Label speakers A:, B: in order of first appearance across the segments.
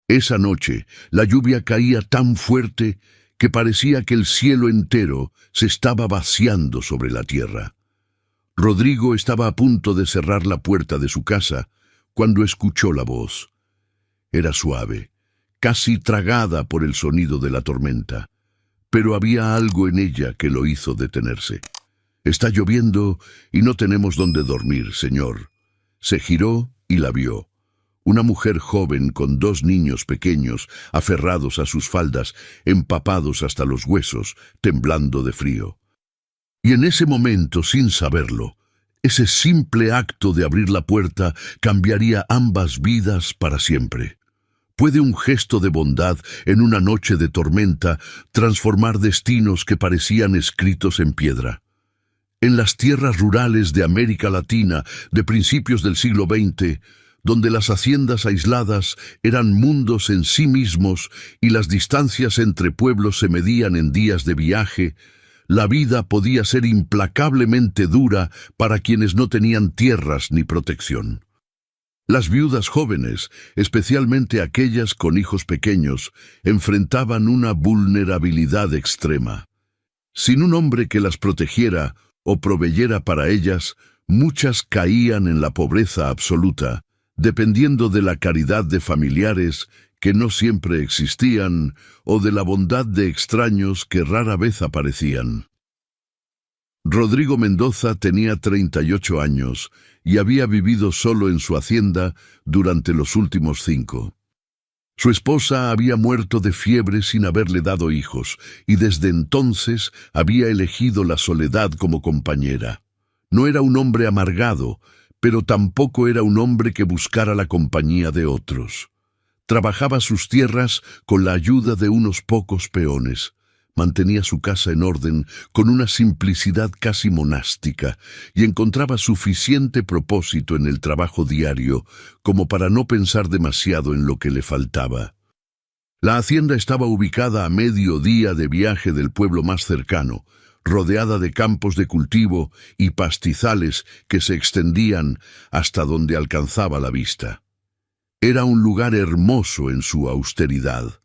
A: Esa noche, la lluvia caía tan fuerte que parecía que el cielo entero se estaba vaciando sobre la tierra. Rodrigo estaba a punto de cerrar la puerta de su casa cuando escuchó la voz. Era suave, casi tragada por el sonido de la tormenta, pero había algo en ella que lo hizo detenerse. «Está lloviendo y no tenemos dónde dormir, señor». Se giró y la vio. Una mujer joven con 2 niños pequeños aferrados a sus faldas, empapados hasta los huesos, temblando de frío. Y en ese momento, sin saberlo, ese simple acto de abrir la puerta cambiaría ambas vidas para siempre. ¿Puede un gesto de bondad en una noche de tormenta transformar destinos que parecían escritos en piedra? En las tierras rurales de América Latina de principios del siglo XX, donde las haciendas aisladas eran mundos en sí mismos y las distancias entre pueblos se medían en días de viaje, la vida podía ser implacablemente dura para quienes no tenían tierras ni protección. Las viudas jóvenes, especialmente aquellas con hijos pequeños, enfrentaban una vulnerabilidad extrema. Sin un hombre que las protegiera o proveyera para ellas, muchas caían en la pobreza absoluta, dependiendo de la caridad de familiares que no siempre existían o de la bondad de extraños que rara vez aparecían. Rodrigo Mendoza tenía 38 años y había vivido solo en su hacienda durante los últimos 5. Su esposa había muerto de fiebre sin haberle dado hijos y desde entonces había elegido la soledad como compañera. No era un hombre amargado, pero tampoco era un hombre que buscara la compañía de otros. Trabajaba sus tierras con la ayuda de unos pocos peones. Mantenía su casa en orden con una simplicidad casi monástica y encontraba suficiente propósito en el trabajo diario como para no pensar demasiado en lo que le faltaba. La hacienda estaba ubicada a medio día de viaje del pueblo más cercano, rodeada de campos de cultivo y pastizales que se extendían hasta donde alcanzaba la vista. Era un lugar hermoso en su austeridad,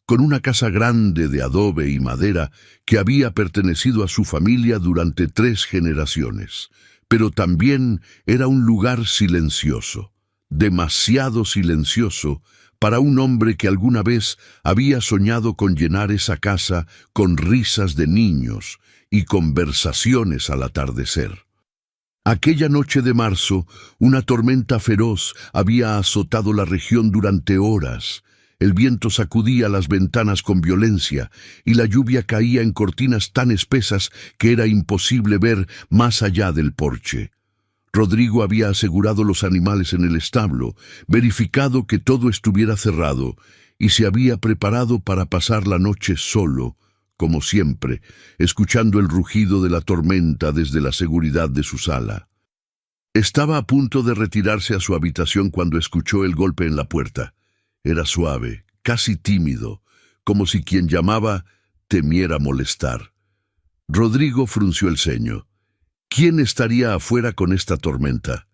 A: con una casa grande de adobe y madera que había pertenecido a su familia durante 3 generaciones, pero también era un lugar silencioso, demasiado silencioso para un hombre que alguna vez había soñado con llenar esa casa con risas de niños y conversaciones al atardecer. Aquella noche de marzo, una tormenta feroz había azotado la región durante horas. El viento sacudía las ventanas con violencia y la lluvia caía en cortinas tan espesas que era imposible ver más allá del porche. Rodrigo había asegurado los animales en el establo, verificado que todo estuviera cerrado y se había preparado para pasar la noche solo, como siempre, escuchando el rugido de la tormenta desde la seguridad de su sala. Estaba a punto de retirarse a su habitación cuando escuchó el golpe en la puerta. Era suave, casi tímido, como si quien llamaba temiera molestar. Rodrigo frunció el ceño. ¿Quién estaría afuera con esta tormenta?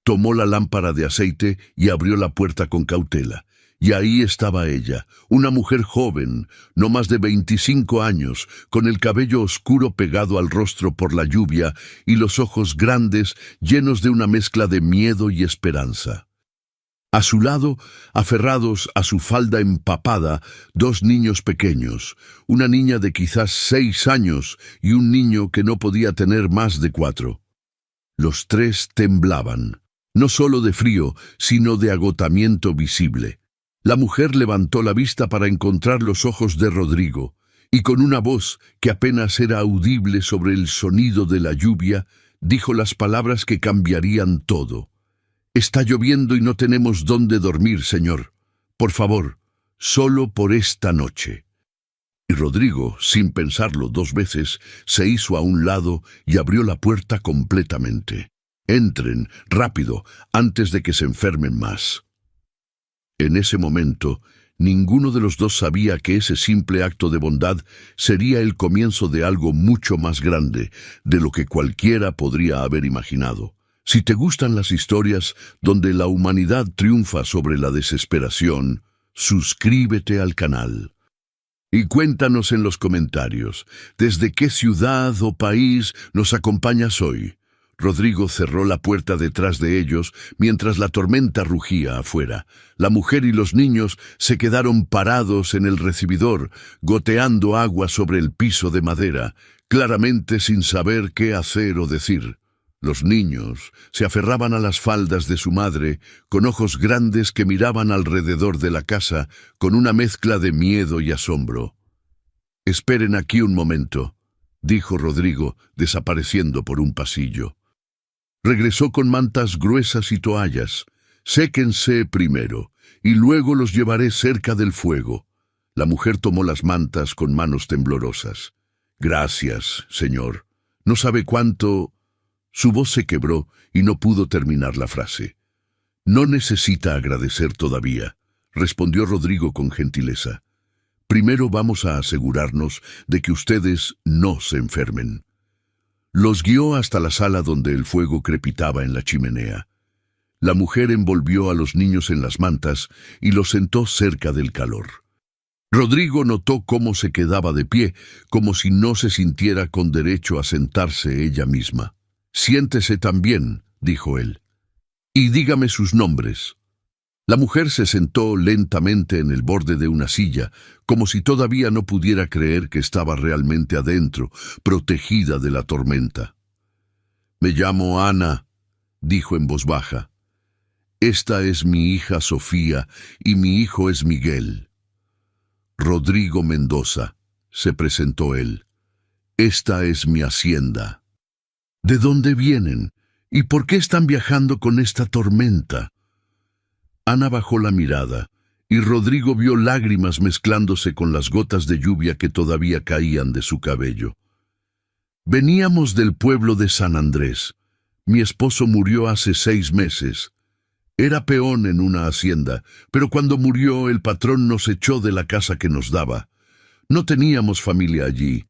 A: Tomó la lámpara de aceite y abrió la puerta con cautela. Y ahí estaba ella, una mujer joven, no más de 25 años, con el cabello oscuro pegado al rostro por la lluvia y los ojos grandes llenos de una mezcla de miedo y esperanza. A su lado, aferrados a su falda empapada, 2 niños pequeños, una niña de quizás 6 años y un niño que no podía tener más de 4. Los 3 temblaban, no solo de frío, sino de agotamiento visible. La mujer levantó la vista para encontrar los ojos de Rodrigo, y con una voz que apenas era audible sobre el sonido de la lluvia, dijo las palabras que cambiarían todo. «Está lloviendo y no tenemos dónde dormir, señor. Por favor, solo por esta noche». Y Rodrigo, sin pensarlo 2 veces, se hizo a un lado y abrió la puerta completamente. «Entren, rápido, antes de que se enfermen más». En ese momento, ninguno de los 2 sabía que ese simple acto de bondad sería el comienzo de algo mucho más grande de lo que cualquiera podría haber imaginado. Si te gustan las historias donde la humanidad triunfa sobre la desesperación, suscríbete al canal. Y cuéntanos en los comentarios, ¿desde qué ciudad o país nos acompañas hoy? Rodrigo cerró la puerta detrás de ellos mientras la tormenta rugía afuera. La mujer y los niños se quedaron parados en el recibidor, goteando agua sobre el piso de madera, claramente sin saber qué hacer o decir. Los niños se aferraban a las faldas de su madre, con ojos grandes que miraban alrededor de la casa con una mezcla de miedo y asombro. «Esperen aquí un momento», dijo Rodrigo, desapareciendo por un pasillo. Regresó con mantas gruesas y toallas. «Séquense primero, y luego los llevaré cerca del fuego». La mujer tomó las mantas con manos temblorosas. «Gracias, señor. No sabe cuánto...» Su voz se quebró y no pudo terminar la frase. «No necesita agradecer todavía», respondió Rodrigo con gentileza. «Primero vamos a asegurarnos de que ustedes no se enfermen». Los guió hasta la sala donde el fuego crepitaba en la chimenea. La mujer envolvió a los niños en las mantas y los sentó cerca del calor. Rodrigo notó cómo se quedaba de pie, como si no se sintiera con derecho a sentarse ella misma. «Siéntese también», dijo él, «y dígame sus nombres». La mujer se sentó lentamente en el borde de una silla, como si todavía no pudiera creer que estaba realmente adentro, protegida de la tormenta. «Me llamo Ana», dijo en voz baja. «Esta es mi hija Sofía y mi hijo es Miguel». «Rodrigo Mendoza», se presentó él. «Esta es mi hacienda». «¿De dónde vienen? ¿Y por qué están viajando con esta tormenta?» Ana bajó la mirada, y Rodrigo vio lágrimas mezclándose con las gotas de lluvia que todavía caían de su cabello. «Veníamos del pueblo de San Andrés. Mi esposo murió hace 6 meses. Era peón en una hacienda, pero cuando murió el patrón nos echó de la casa que nos daba. No teníamos familia allí,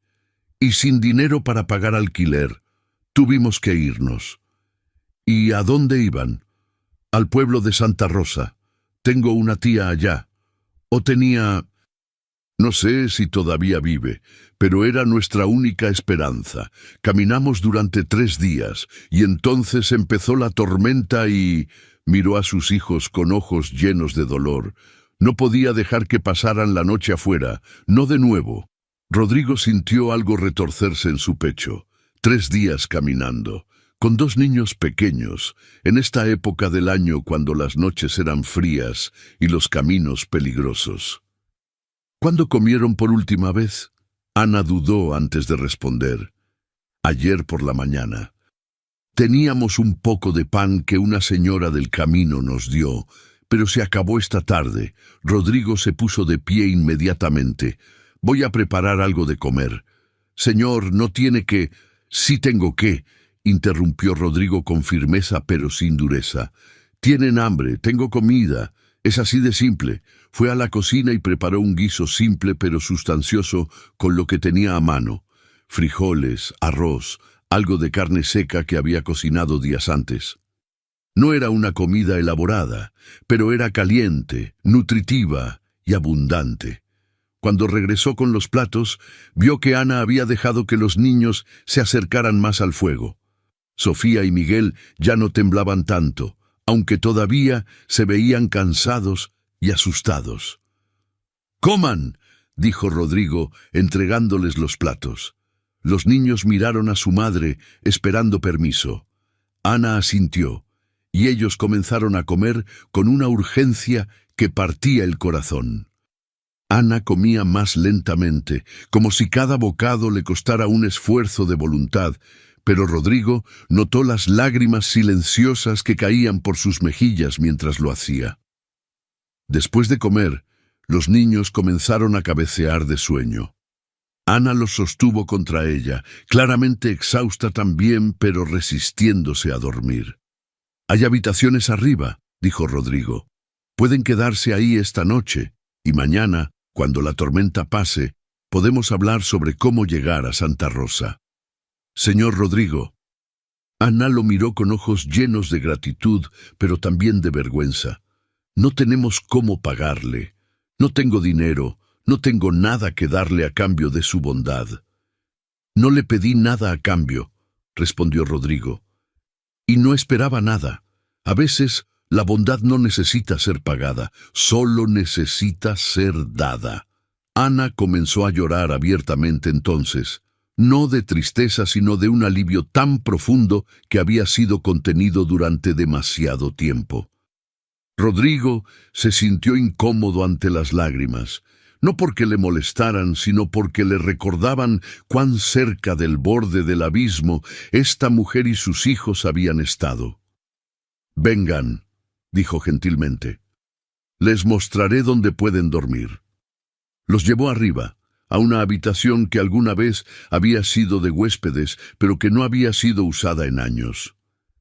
A: y sin dinero para pagar alquiler, tuvimos que irnos». «¿Y a dónde iban?» «Al pueblo de Santa Rosa. Tengo una tía allá. O tenía... No sé si todavía vive, pero era nuestra única esperanza. Caminamos durante 3 días, y entonces empezó la tormenta y...» Miró a sus hijos con ojos llenos de dolor. No podía dejar que pasaran la noche afuera, no de nuevo. Rodrigo sintió algo retorcerse en su pecho. 3 días caminando, con 2 niños pequeños, en esta época del año cuando las noches eran frías y los caminos peligrosos. «¿Cuándo comieron por última vez?» Ana dudó antes de responder. «Ayer por la mañana. Teníamos un poco de pan que una señora del camino nos dio, pero se acabó esta tarde». Rodrigo se puso de pie inmediatamente. «Voy a preparar algo de comer». «Señor, no tiene que...» «Sí tengo que», interrumpió Rodrigo con firmeza pero sin dureza. «Tienen hambre, tengo comida. Es así de simple». Fue a la cocina y preparó un guiso simple pero sustancioso con lo que tenía a mano. Frijoles, arroz, algo de carne seca que había cocinado días antes. No era una comida elaborada, pero era caliente, nutritiva y abundante. Cuando regresó con los platos, vio que Ana había dejado que los niños se acercaran más al fuego. Sofía y Miguel ya no temblaban tanto, aunque todavía se veían cansados y asustados. «¡Coman!», dijo Rodrigo, entregándoles los platos. Los niños miraron a su madre, esperando permiso. Ana asintió, y ellos comenzaron a comer con una urgencia que partía el corazón. Ana comía más lentamente, como si cada bocado le costara un esfuerzo de voluntad, pero Rodrigo notó las lágrimas silenciosas que caían por sus mejillas mientras lo hacía. Después de comer, los niños comenzaron a cabecear de sueño. Ana los sostuvo contra ella, claramente exhausta también, pero resistiéndose a dormir. «Hay habitaciones arriba», dijo Rodrigo. «Pueden quedarse ahí esta noche, y mañana, cuando la tormenta pase, podemos hablar sobre cómo llegar a Santa Rosa». «Señor Rodrigo». Ana lo miró con ojos llenos de gratitud, pero también de vergüenza. «No tenemos cómo pagarle. No tengo dinero, no tengo nada que darle a cambio de su bondad. No le pedí nada a cambio, respondió Rodrigo. Y no esperaba nada. A veces, la bondad no necesita ser pagada, solo necesita ser dada. Ana comenzó a llorar abiertamente entonces, no de tristeza, sino de un alivio tan profundo que había sido contenido durante demasiado tiempo. Rodrigo se sintió incómodo ante las lágrimas, no porque le molestaran, sino porque le recordaban cuán cerca del borde del abismo esta mujer y sus hijos habían estado. «Vengan», dijo gentilmente. «Les mostraré dónde pueden dormir». Los llevó arriba, a una habitación que alguna vez había sido de huéspedes, pero que no había sido usada en años.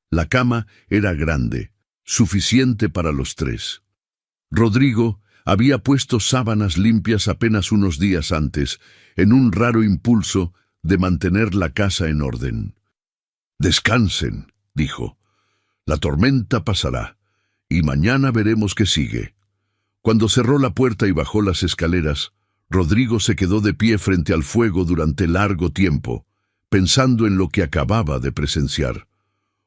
A: La cama era grande, suficiente para los tres. Rodrigo había puesto sábanas limpias apenas unos días antes, en un raro impulso de mantener la casa en orden. «Descansen», dijo. «La tormenta pasará, y mañana veremos qué sigue». Cuando cerró la puerta y bajó las escaleras, Rodrigo se quedó de pie frente al fuego durante largo tiempo, pensando en lo que acababa de presenciar.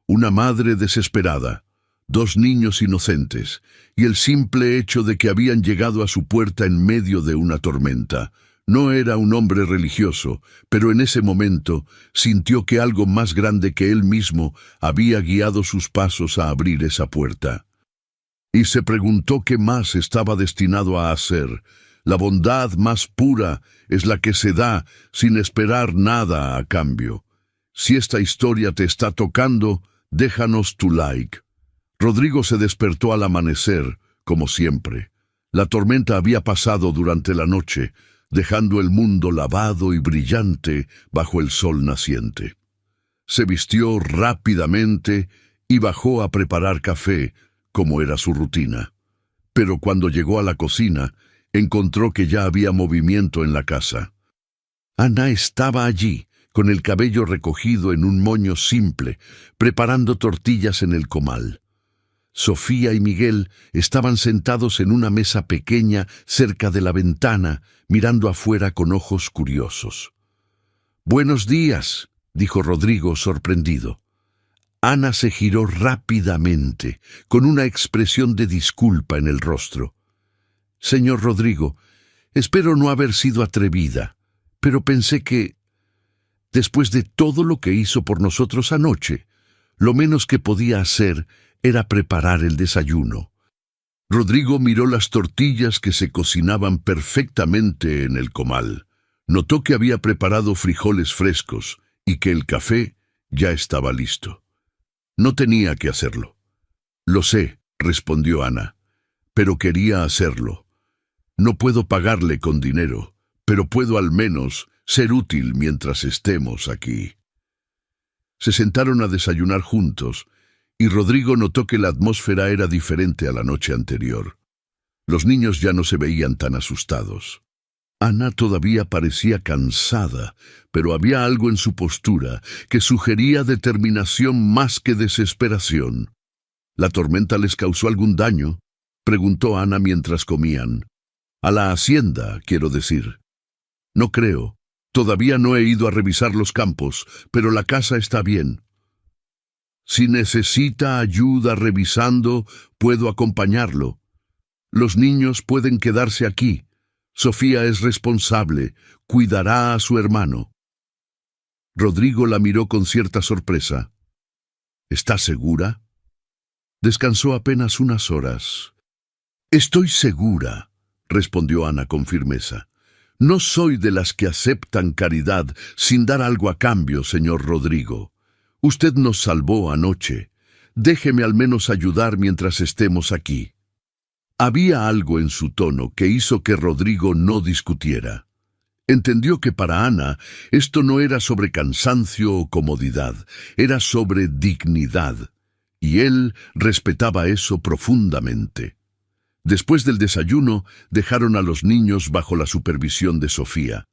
A: Una madre desesperada, 2 niños inocentes, y el simple hecho de que habían llegado a su puerta en medio de una tormenta. No era un hombre religioso, pero en ese momento sintió que algo más grande que él mismo había guiado sus pasos a abrir esa puerta. Y se preguntó qué más estaba destinado a hacer. La bondad más pura es la que se da sin esperar nada a cambio. Si esta historia te está tocando, déjanos tu like. Rodrigo se despertó al amanecer, como siempre. La tormenta había pasado durante la noche, dejando el mundo lavado y brillante bajo el sol naciente. Se vistió rápidamente y bajó a preparar café, como era su rutina. Pero cuando llegó a la cocina, encontró que ya había movimiento en la casa. Ana estaba allí, con el cabello recogido en un moño simple, preparando tortillas en el comal. Sofía y Miguel estaban sentados en una mesa pequeña cerca de la ventana, mirando afuera con ojos curiosos. «Buenos días», dijo Rodrigo sorprendido. Ana se giró rápidamente, con una expresión de disculpa en el rostro. «Señor Rodrigo, espero no haber sido atrevida, pero pensé que, después de todo lo que hizo por nosotros anoche, lo menos que podía hacer era preparar el desayuno». Rodrigo miró las tortillas que se cocinaban perfectamente en el comal. Notó que había preparado frijoles frescos y que el café ya estaba listo. No tenía que hacerlo. «Lo sé», respondió Ana, «pero quería hacerlo. No puedo pagarle con dinero, pero puedo al menos ser útil mientras estemos aquí». Se sentaron a desayunar juntos, y Rodrigo notó que la atmósfera era diferente a la noche anterior. Los niños ya no se veían tan asustados. Ana todavía parecía cansada, pero había algo en su postura que sugería determinación más que desesperación. «¿La tormenta les causó algún daño?», preguntó Ana mientras comían. «A la hacienda, quiero decir». «No creo. Todavía no he ido a revisar los campos, pero la casa está bien». «Si necesita ayuda revisando, puedo acompañarlo. Los niños pueden quedarse aquí. Sofía es responsable, cuidará a su hermano». Rodrigo la miró con cierta sorpresa. «¿Está segura?». Descansó apenas unas horas. «Estoy segura», respondió Ana con firmeza. «No soy de las que aceptan caridad sin dar algo a cambio, señor Rodrigo. Usted nos salvó anoche. Déjeme al menos ayudar mientras estemos aquí». Había algo en su tono que hizo que Rodrigo no discutiera. Entendió que para Ana esto no era sobre cansancio o comodidad, era sobre dignidad, y él respetaba eso profundamente. Después del desayuno, dejaron a los niños bajo la supervisión de Sofía,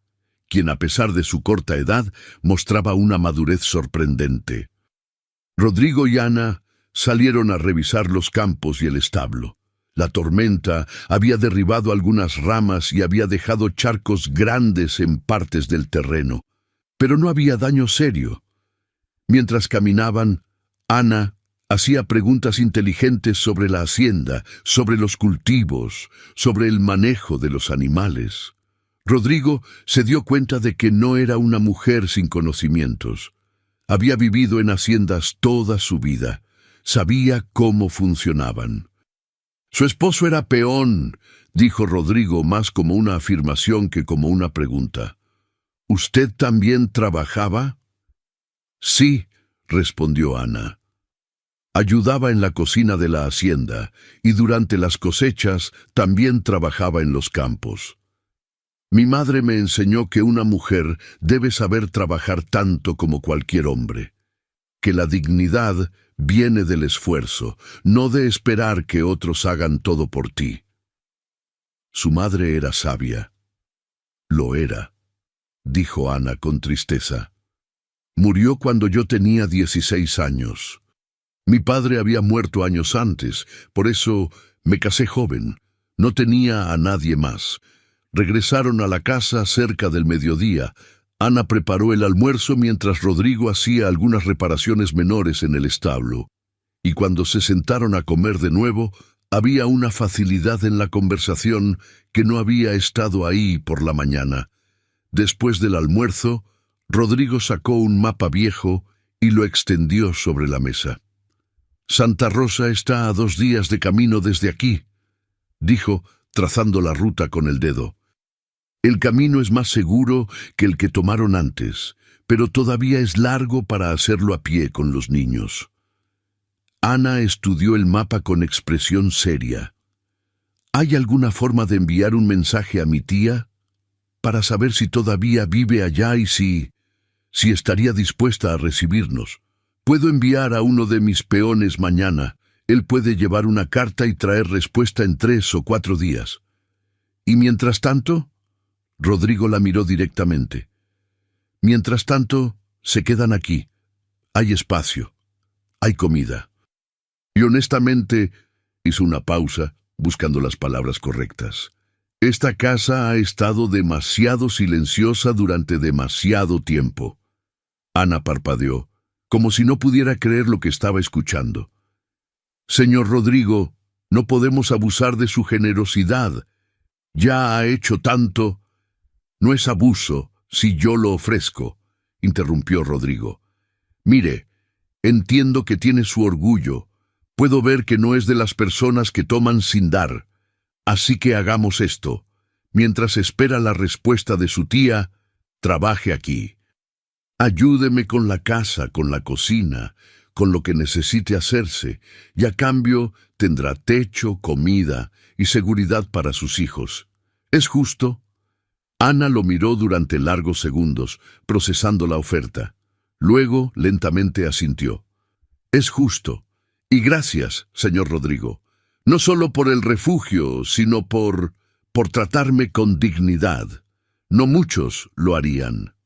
A: quien a pesar de su corta edad mostraba una madurez sorprendente. Rodrigo y Ana salieron a revisar los campos y el establo. La tormenta había derribado algunas ramas y había dejado charcos grandes en partes del terreno, pero no había daño serio. Mientras caminaban, Ana hacía preguntas inteligentes sobre la hacienda, sobre los cultivos, sobre el manejo de los animales. Rodrigo se dio cuenta de que no era una mujer sin conocimientos. Había vivido en haciendas toda su vida. Sabía cómo funcionaban. Su esposo era peón, dijo Rodrigo más como una afirmación que como una pregunta. ¿Usted también trabajaba? Sí, respondió Ana. Ayudaba en la cocina de la hacienda y durante las cosechas también trabajaba en los campos. Mi madre me enseñó que una mujer debe saber trabajar tanto como cualquier hombre, que la dignidad viene del esfuerzo, no de esperar que otros hagan todo por ti. Su madre era sabia. Lo era, dijo Ana con tristeza. Murió cuando yo tenía 16 años. Mi padre había muerto años antes, por eso me casé joven. No tenía a nadie más. Regresaron a la casa cerca del mediodía. Ana preparó el almuerzo mientras Rodrigo hacía algunas reparaciones menores en el establo. Y cuando se sentaron a comer de nuevo, había una facilidad en la conversación que no había estado ahí por la mañana. Después del almuerzo, Rodrigo sacó un mapa viejo y lo extendió sobre la mesa. Santa Rosa está a 2 días de camino desde aquí, dijo, trazando la ruta con el dedo. El camino es más seguro que el que tomaron antes, pero todavía es largo para hacerlo a pie con los niños. Ana estudió el mapa con expresión seria. ¿Hay alguna forma de enviar un mensaje a mi tía? Para saber si todavía vive allá y si estaría dispuesta a recibirnos. Puedo enviar a uno de mis peones mañana. Él puede llevar una carta y traer respuesta en 3 o 4 días. ¿Y mientras tanto? Rodrigo la miró directamente. Mientras tanto, se quedan aquí. Hay espacio. Hay comida. Y honestamente, hizo una pausa, buscando las palabras correctas. Esta casa ha estado demasiado silenciosa durante demasiado tiempo. Ana parpadeó, como si no pudiera creer lo que estaba escuchando. Señor Rodrigo, no podemos abusar de su generosidad. Ya ha hecho tanto. No es abuso si yo lo ofrezco, interrumpió Rodrigo. Mire, entiendo que tiene su orgullo. Puedo ver que no es de las personas que toman sin dar. Así que hagamos esto. Mientras espera la respuesta de su tía, trabaje aquí. Ayúdeme con la casa, con la cocina, con lo que necesite hacerse, y a cambio tendrá techo, comida y seguridad para sus hijos. ¿Es justo? Ana lo miró durante largos segundos, procesando la oferta. Luego, lentamente asintió. Es justo. Y gracias, señor Rodrigo. No solo por el refugio, sino por tratarme con dignidad. No muchos lo harían.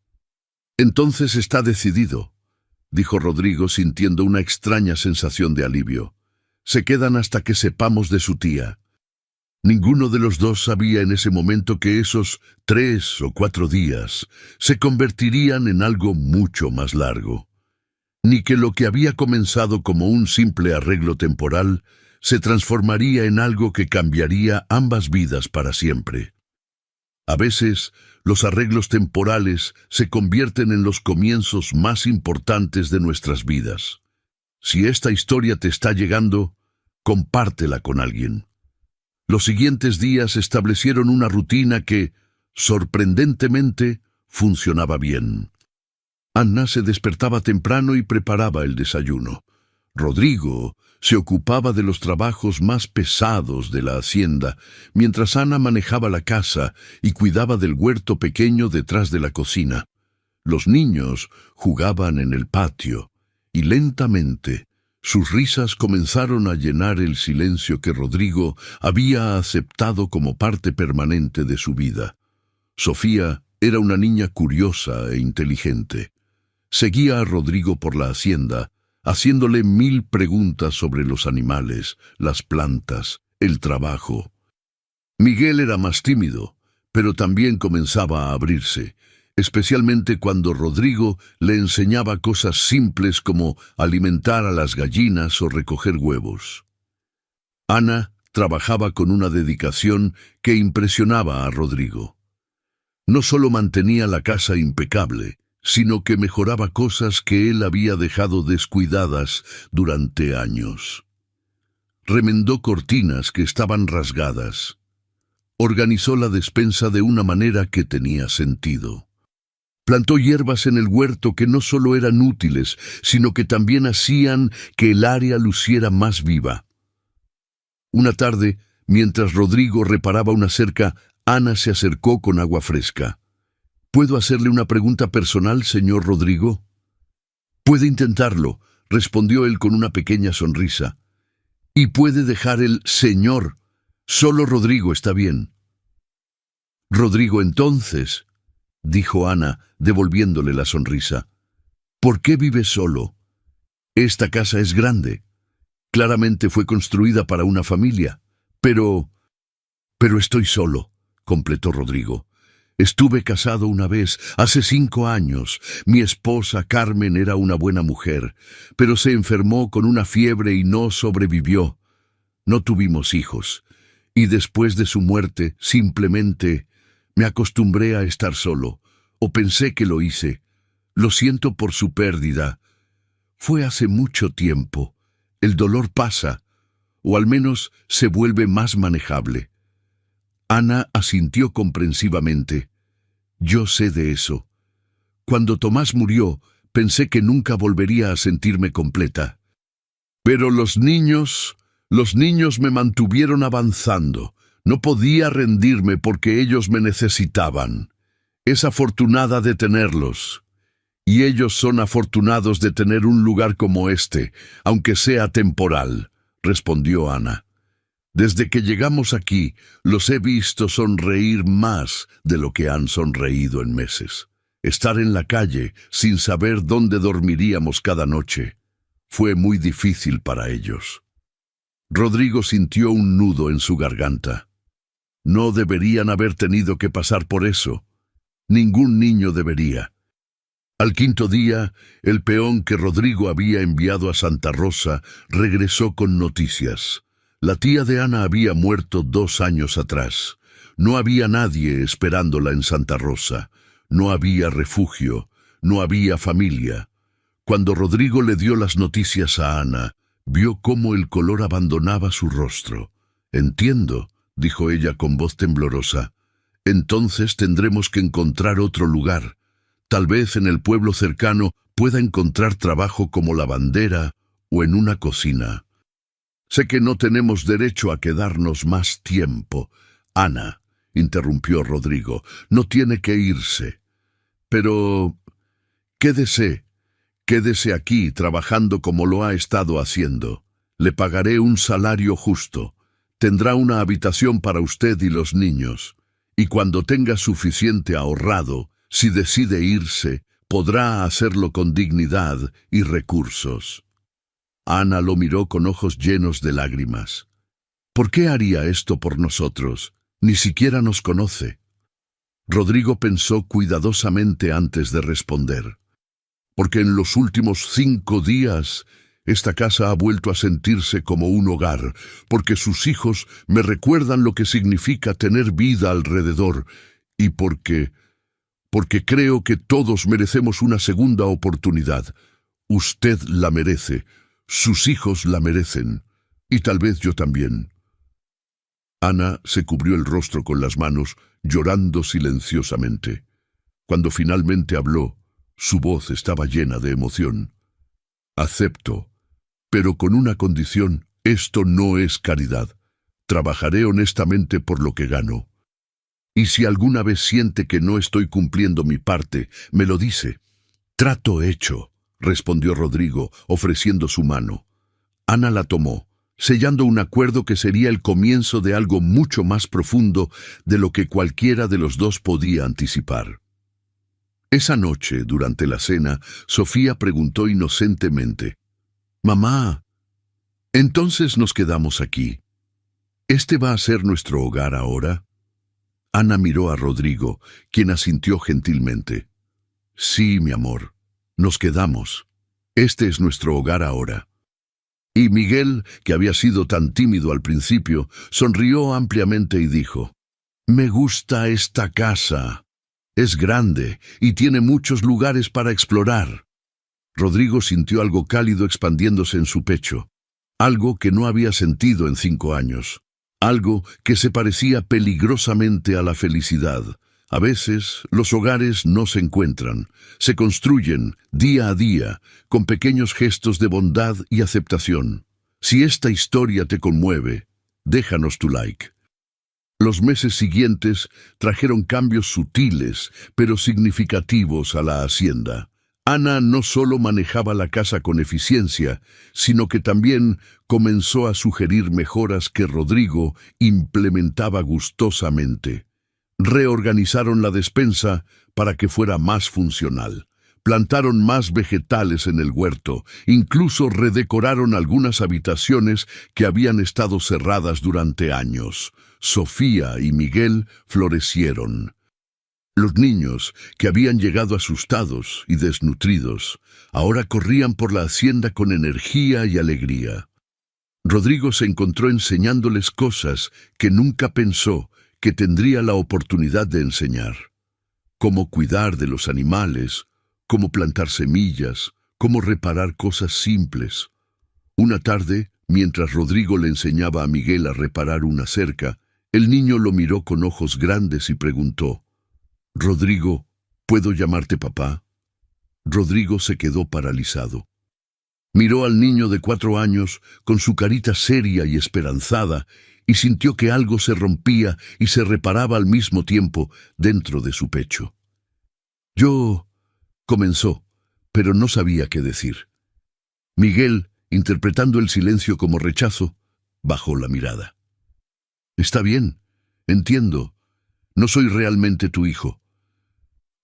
A: Entonces está decidido, dijo Rodrigo sintiendo una extraña sensación de alivio. Se quedan hasta que sepamos de su tía. Ninguno de los dos sabía en ese momento que esos 3 o 4 días se convertirían en algo mucho más largo, ni que lo que había comenzado como un simple arreglo temporal se transformaría en algo que cambiaría ambas vidas para siempre. A veces, los arreglos temporales se convierten en los comienzos más importantes de nuestras vidas. Si esta historia te está llegando, compártela con alguien. Los siguientes días establecieron una rutina que, sorprendentemente, funcionaba bien. Ana se despertaba temprano y preparaba el desayuno. Rodrigo se ocupaba de los trabajos más pesados de la hacienda, mientras Ana manejaba la casa y cuidaba del huerto pequeño detrás de la cocina. Los niños jugaban en el patio, y lentamente sus risas comenzaron a llenar el silencio que Rodrigo había aceptado como parte permanente de su vida. Sofía era una niña curiosa e inteligente. Seguía a Rodrigo por la hacienda, haciéndole 1000 preguntas sobre los animales, las plantas, el trabajo. Miguel era más tímido, pero también comenzaba a abrirse, especialmente cuando Rodrigo le enseñaba cosas simples como alimentar a las gallinas o recoger huevos. Ana trabajaba con una dedicación que impresionaba a Rodrigo. No solo mantenía la casa impecable, sino que mejoraba cosas que él había dejado descuidadas durante años. Remendó cortinas que estaban rasgadas. Organizó la despensa de una manera que tenía sentido. Plantó hierbas en el huerto que no solo eran útiles, sino que también hacían que el área luciera más viva. Una tarde, mientras Rodrigo reparaba una cerca, Ana se acercó con agua fresca. ¿Puedo hacerle una pregunta personal, señor Rodrigo? Puede intentarlo, respondió él con una pequeña sonrisa. Y puede dejar el señor. Solo Rodrigo está bien. Rodrigo, entonces, dijo Ana, devolviéndole la sonrisa. ¿Por qué vive solo? Esta casa es grande. Claramente fue construida para una familia. Pero estoy solo, completó Rodrigo. Estuve casado una vez, hace 5 años. Mi esposa Carmen era una buena mujer, pero se enfermó con una fiebre y no sobrevivió. No tuvimos hijos, y después de su muerte simplemente me acostumbré a estar solo, o pensé que lo hice. Lo siento por su pérdida. Fue hace mucho tiempo. El dolor pasa, o al menos se vuelve más manejable. Ana asintió comprensivamente. Yo sé de eso. Cuando Tomás murió, pensé que nunca volvería a sentirme completa. Pero los niños me mantuvieron avanzando. No podía rendirme porque ellos me necesitaban. Es afortunada de tenerlos. Y ellos son afortunados de tener un lugar como este, aunque sea temporal, respondió Ana. Desde que llegamos aquí, los he visto sonreír más de lo que han sonreído en meses. Estar en la calle, sin saber dónde dormiríamos cada noche, fue muy difícil para ellos. Rodrigo sintió un nudo en su garganta. No deberían haber tenido que pasar por eso. Ningún niño debería. Al 5.º día, el peón que Rodrigo había enviado a Santa Rosa regresó con noticias. La tía de Ana había muerto 2 años atrás. No había nadie esperándola en Santa Rosa. No había refugio. No había familia. Cuando Rodrigo le dio las noticias a Ana, vio cómo el color abandonaba su rostro. «Entiendo», dijo ella con voz temblorosa. «Entonces tendremos que encontrar otro lugar. Tal vez en el pueblo cercano pueda encontrar trabajo como lavandera o en una cocina». «Sé que no tenemos derecho a quedarnos más tiempo». «Ana», interrumpió Rodrigo, «no tiene que irse. Pero quédese aquí trabajando como lo ha estado haciendo. Le pagaré un salario justo. Tendrá una habitación para usted y los niños. Y cuando tenga suficiente ahorrado, si decide irse, podrá hacerlo con dignidad y recursos». Ana lo miró con ojos llenos de lágrimas. «¿Por qué haría esto por nosotros? Ni siquiera nos conoce». Rodrigo pensó cuidadosamente antes de responder. «Porque en los últimos 5 días esta casa ha vuelto a sentirse como un hogar, porque sus hijos me recuerdan lo que significa tener vida alrededor, y porque creo que todos merecemos una segunda oportunidad. Usted la merece, sus hijos la merecen, y tal vez yo también». Ana se cubrió el rostro con las manos, llorando silenciosamente. Cuando finalmente habló, su voz estaba llena de emoción. «Acepto, pero con una condición. Esto no es caridad. Trabajaré honestamente por lo que gano. Y si alguna vez siente que no estoy cumpliendo mi parte, me lo dice». «Trato hecho», respondió Rodrigo, ofreciendo su mano. Ana la tomó, sellando un acuerdo que sería el comienzo de algo mucho más profundo de lo que cualquiera de los dos podía anticipar. Esa noche, durante la cena, Sofía preguntó inocentemente: «Mamá, ¿entonces nos quedamos aquí?». ¿Este va a ser nuestro hogar ahora? Ana miró a Rodrigo, quien asintió gentilmente. Sí, mi amor, nos quedamos. Este es nuestro hogar ahora. Y Miguel, que había sido tan tímido al principio, sonrió ampliamente y dijo, Me gusta esta casa. Es grande y tiene muchos lugares para explorar. Rodrigo sintió algo cálido expandiéndose en su pecho, algo que no había sentido en 5 años, algo que se parecía peligrosamente a la felicidad. A veces los hogares no se encuentran, se construyen día a día, con pequeños gestos de bondad y aceptación. Si esta historia te conmueve, déjanos tu like. Los meses siguientes trajeron cambios sutiles, pero significativos a la hacienda. Ana no solo manejaba la casa con eficiencia, sino que también comenzó a sugerir mejoras que Rodrigo implementaba gustosamente. Reorganizaron la despensa para que fuera más funcional. Plantaron más vegetales en el huerto, incluso redecoraron algunas habitaciones que habían estado cerradas durante años. Sofía y Miguel florecieron. Los niños, que habían llegado asustados y desnutridos, ahora corrían por la hacienda con energía y alegría. Rodrigo se encontró enseñándoles cosas que nunca pensó que tendría la oportunidad de enseñar. Cómo cuidar de los animales, cómo plantar semillas, cómo reparar cosas simples. Una tarde, mientras Rodrigo le enseñaba a Miguel a reparar una cerca, el niño lo miró con ojos grandes y preguntó, «Rodrigo, ¿puedo llamarte papá?» Rodrigo se quedó paralizado. Miró al niño de 4 años con su carita seria y esperanzada y sintió que algo se rompía y se reparaba al mismo tiempo dentro de su pecho. «Yo», comenzó, pero no sabía qué decir. Miguel, interpretando el silencio como rechazo, bajó la mirada. «Está bien, entiendo. No soy realmente tu hijo».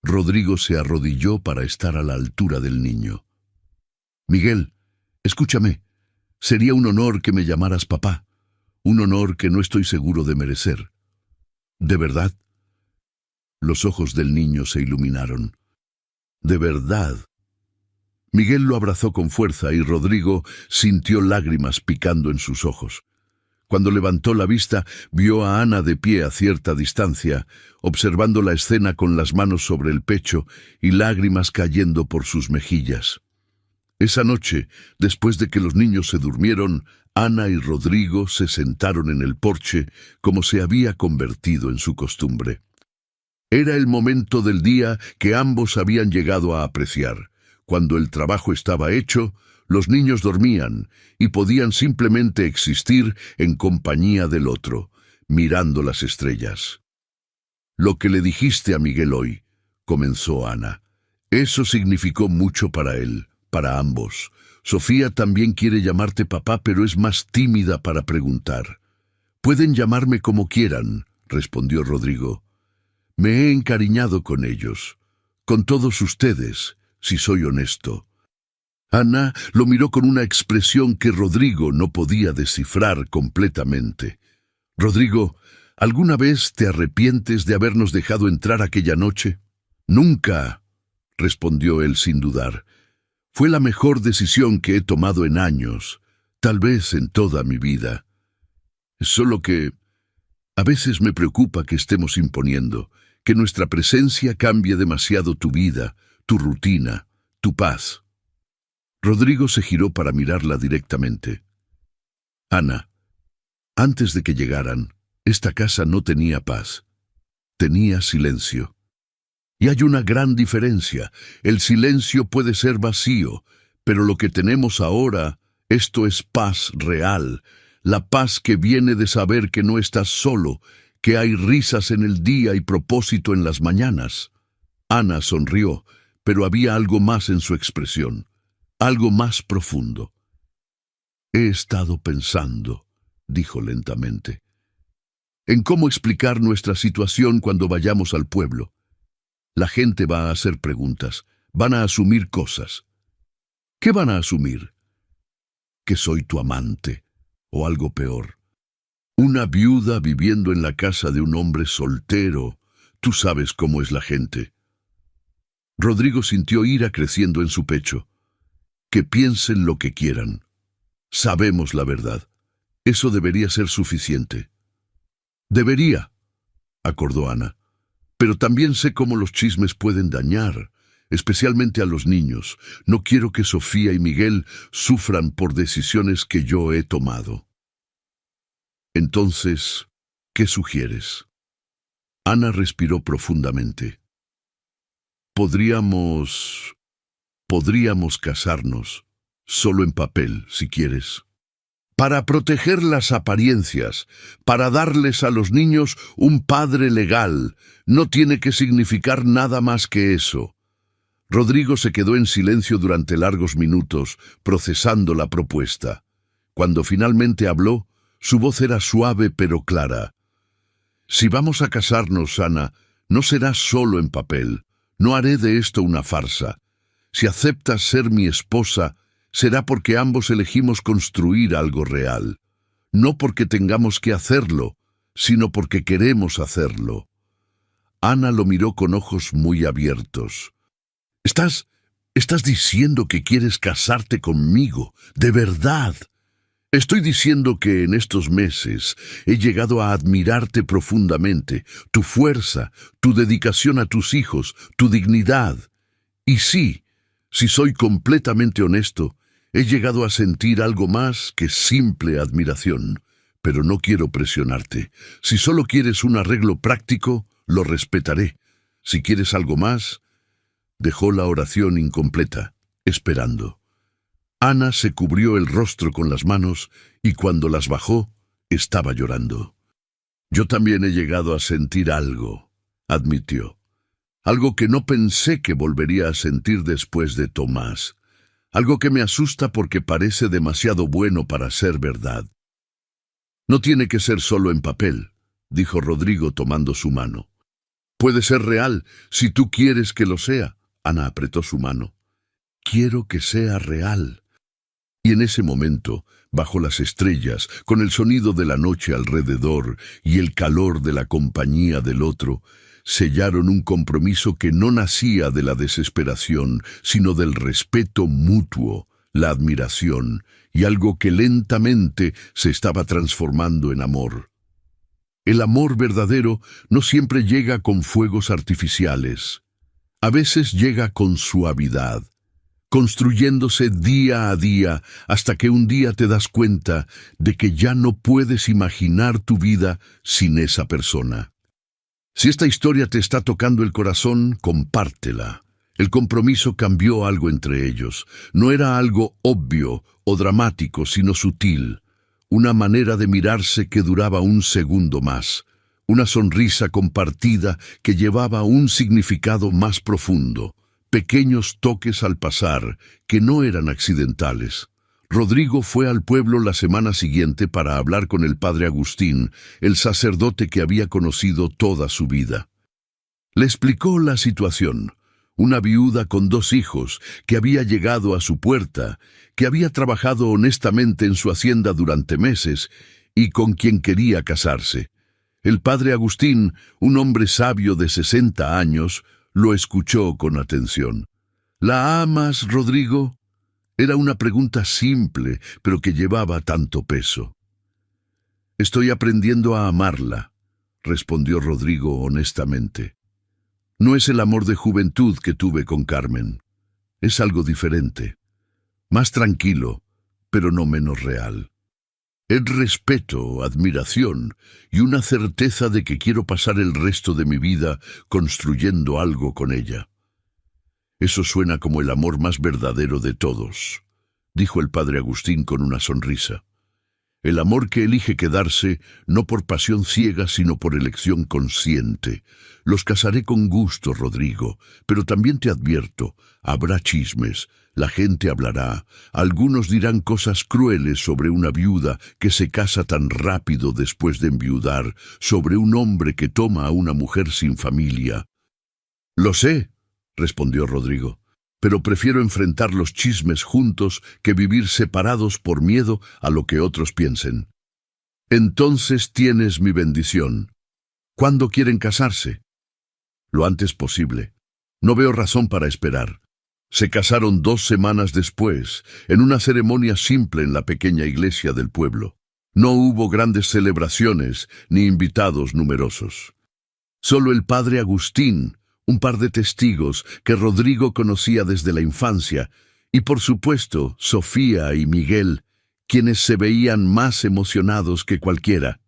A: Rodrigo se arrodilló para estar a la altura del niño. «Miguel, escúchame. Sería un honor que me llamaras papá. Un honor que no estoy seguro de merecer». «¿De verdad?» Los ojos del niño se iluminaron. «¿De verdad?» Miguel lo abrazó con fuerza y Rodrigo sintió lágrimas picando en sus ojos. Cuando levantó la vista, vio a Ana de pie a cierta distancia, observando la escena con las manos sobre el pecho y lágrimas cayendo por sus mejillas. Esa noche, después de que los niños se durmieron, Ana y Rodrigo se sentaron en el porche como se había convertido en su costumbre. Era el momento del día que ambos habían llegado a apreciar. Cuando el trabajo estaba hecho, los niños dormían y podían simplemente existir en compañía del otro, mirando las estrellas. «Lo que le dijiste a Miguel hoy», comenzó Ana, «eso significó mucho para él, para ambos. Sofía también quiere llamarte papá, pero es más tímida para preguntar». «Pueden llamarme como quieran», respondió Rodrigo. «Me he encariñado con ellos, con todos ustedes, si soy honesto». Ana lo miró con una expresión que Rodrigo no podía descifrar completamente. «Rodrigo, ¿alguna vez te arrepientes de habernos dejado entrar aquella noche?» «Nunca», respondió él sin dudar. «Fue la mejor decisión que he tomado en años, tal vez en toda mi vida. Solo que a veces me preocupa que estemos imponiendo, que nuestra presencia cambie demasiado tu vida, tu rutina, tu paz». Rodrigo se giró para mirarla directamente. «Ana, antes de que llegaran, esta casa no tenía paz. Tenía silencio. Y hay una gran diferencia. El silencio puede ser vacío, pero lo que tenemos ahora, esto es paz real. La paz que viene de saber que no estás solo, que hay risas en el día y propósito en las mañanas». Ana sonrió, pero había algo más en su expresión. Algo más profundo. «He estado pensando», dijo lentamente, «en cómo explicar nuestra situación cuando vayamos al pueblo. La gente va a hacer preguntas, van a asumir cosas. ¿Qué van a asumir? Que soy tu amante, o algo peor. Una viuda viviendo en la casa de un hombre soltero. Tú sabes cómo es la gente. Rodrigo sintió ira creciendo en su pecho. Que piensen lo que quieran. Sabemos la verdad. Eso debería ser suficiente. Debería, acordó Ana. Pero también sé cómo los chismes pueden dañar, especialmente a los niños. No quiero que Sofía y Miguel sufran por decisiones que yo he tomado. Entonces, ¿qué sugieres? Ana respiró profundamente. Podríamos casarnos, solo en papel, si quieres. Para proteger las apariencias, para darles a los niños un padre legal, no tiene que significar nada más que eso. Rodrigo se quedó en silencio durante largos minutos, procesando la propuesta. Cuando finalmente habló, su voz era suave pero clara. Si vamos a casarnos, Ana, no será solo en papel. No haré de esto una farsa. Si aceptas ser mi esposa, será porque ambos elegimos construir algo real. No porque tengamos que hacerlo, sino porque queremos hacerlo. Ana lo miró con ojos muy abiertos. ¿Estás diciendo que quieres casarte conmigo? ¿De verdad? Estoy diciendo que en estos meses he llegado a admirarte profundamente, tu fuerza, tu dedicación a tus hijos, tu dignidad. Y sí, si soy completamente honesto, he llegado a sentir algo más que simple admiración. Pero no quiero presionarte. Si solo quieres un arreglo práctico, lo respetaré. Si quieres algo más... Dejó la oración incompleta, esperando. Ana se cubrió el rostro con las manos y cuando las bajó, estaba llorando. Yo también he llegado a sentir algo, admitió. Algo que no pensé que volvería a sentir después de Tomás. Algo que me asusta porque parece demasiado bueno para ser verdad. No tiene que ser solo en papel, dijo Rodrigo tomando su mano. Puede ser real, si tú quieres que lo sea. Ana apretó su mano. Quiero que sea real. Y en ese momento, bajo las estrellas, con el sonido de la noche alrededor y el calor de la compañía del otro, sellaron un compromiso que no nacía de la desesperación, sino del respeto mutuo, la admiración y algo que lentamente se estaba transformando en amor. El amor verdadero no siempre llega con fuegos artificiales. A veces llega con suavidad, construyéndose día a día hasta que un día te das cuenta de que ya no puedes imaginar tu vida sin esa persona. Si esta historia te está tocando el corazón, compártela. El compromiso cambió algo entre ellos. No era algo obvio o dramático, sino sutil. Una manera de mirarse que duraba un segundo más. Una sonrisa compartida que llevaba un significado más profundo. Pequeños toques al pasar, que no eran accidentales. Rodrigo fue al pueblo la semana siguiente para hablar con el padre Agustín, el sacerdote que había conocido toda su vida. Le explicó la situación. Una viuda con 2 hijos, que había llegado a su puerta, que había trabajado honestamente en su hacienda durante meses, y con quien quería casarse. El padre Agustín, un hombre sabio de 60 años, lo escuchó con atención. ¿La amas, Rodrigo? Era una pregunta simple, pero que llevaba tanto peso. Estoy aprendiendo a amarla, respondió Rodrigo honestamente. No es el amor de juventud que tuve con Carmen. Es algo diferente. Más tranquilo, pero no menos real. Es respeto, admiración y una certeza de que quiero pasar el resto de mi vida construyendo algo con ella. Eso suena como el amor más verdadero de todos, dijo el padre Agustín con una sonrisa. El amor que elige quedarse no por pasión ciega, sino por elección consciente. Los casaré con gusto, Rodrigo, pero también te advierto, habrá chismes, la gente hablará, algunos dirán cosas crueles sobre una viuda que se casa tan rápido después de enviudar, sobre un hombre que toma a una mujer sin familia. Lo sé, respondió Rodrigo, pero prefiero enfrentar los chismes juntos que vivir separados por miedo a lo que otros piensen. Entonces tienes mi bendición. ¿Cuándo quieren casarse? Lo antes posible. No veo razón para esperar. Se casaron 2 semanas después, en una ceremonia simple en la pequeña iglesia del pueblo. No hubo grandes celebraciones ni invitados numerosos. Solo el padre Agustín, un par de testigos que Rodrigo conocía desde la infancia, y por supuesto Sofía y Miguel, quienes se veían más emocionados que cualquiera.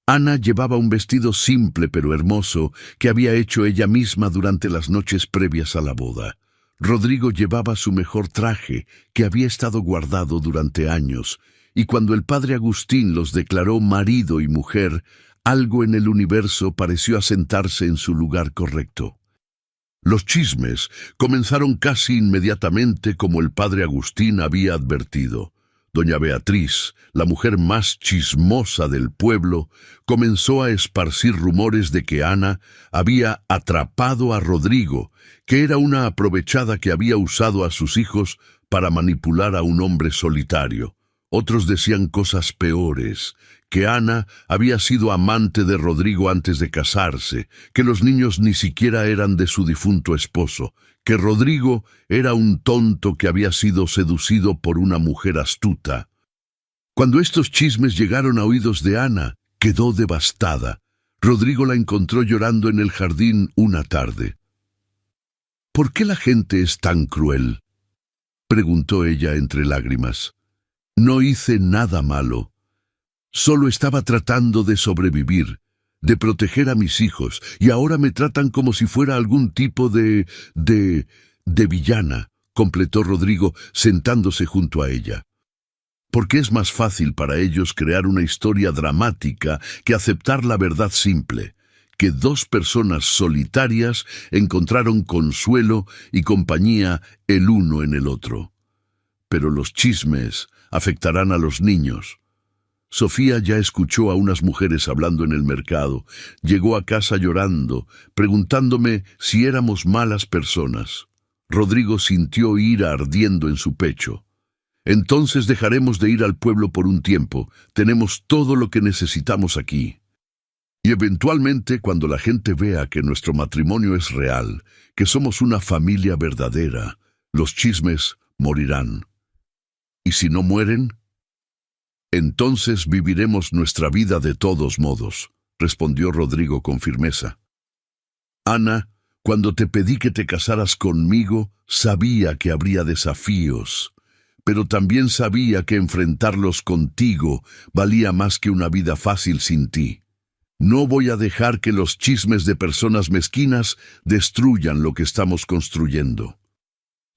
A: Ana llevaba un vestido simple pero hermoso que había hecho ella misma durante las noches previas a la boda. Rodrigo llevaba su mejor traje, que había estado guardado durante años, y cuando el padre Agustín los declaró marido y mujer, algo en el universo pareció asentarse en su lugar correcto. Los chismes comenzaron casi inmediatamente como el padre Agustín había advertido. Doña Beatriz, la mujer más chismosa del pueblo, comenzó a esparcir rumores de que Ana había atrapado a Rodrigo, que era una aprovechada que había usado a sus hijos para manipular a un hombre solitario. Otros decían cosas peores, que Ana había sido amante de Rodrigo antes de casarse, que los niños ni siquiera eran de su difunto esposo, que Rodrigo era un tonto que había sido seducido por una mujer astuta. Cuando estos chismes llegaron a oídos de Ana, quedó devastada. Rodrigo la encontró llorando en el jardín una tarde. ¿Por qué la gente es tan cruel?, preguntó ella entre lágrimas. No hice nada malo. Solo estaba tratando de sobrevivir, de proteger a mis hijos, y ahora me tratan como si fuera algún tipo de villana, completó Rodrigo, sentándose junto a ella. Porque es más fácil para ellos crear una historia dramática que aceptar la verdad simple, que 2 personas solitarias encontraron consuelo y compañía el uno en el otro. Pero los chismes afectarán a los niños. Sofía ya escuchó a unas mujeres hablando en el mercado. Llegó a casa llorando, preguntándome si éramos malas personas. Rodrigo sintió ira ardiendo en su pecho. Entonces dejaremos de ir al pueblo por un tiempo. Tenemos todo lo que necesitamos aquí. Y eventualmente, cuando la gente vea que nuestro matrimonio es real, que somos una familia verdadera, los chismes morirán. ¿Y si no mueren? Entonces viviremos nuestra vida de todos modos, respondió Rodrigo con firmeza. Ana, cuando te pedí que te casaras conmigo, sabía que habría desafíos, pero también sabía que enfrentarlos contigo valía más que una vida fácil sin ti. No voy a dejar que los chismes de personas mezquinas destruyan lo que estamos construyendo.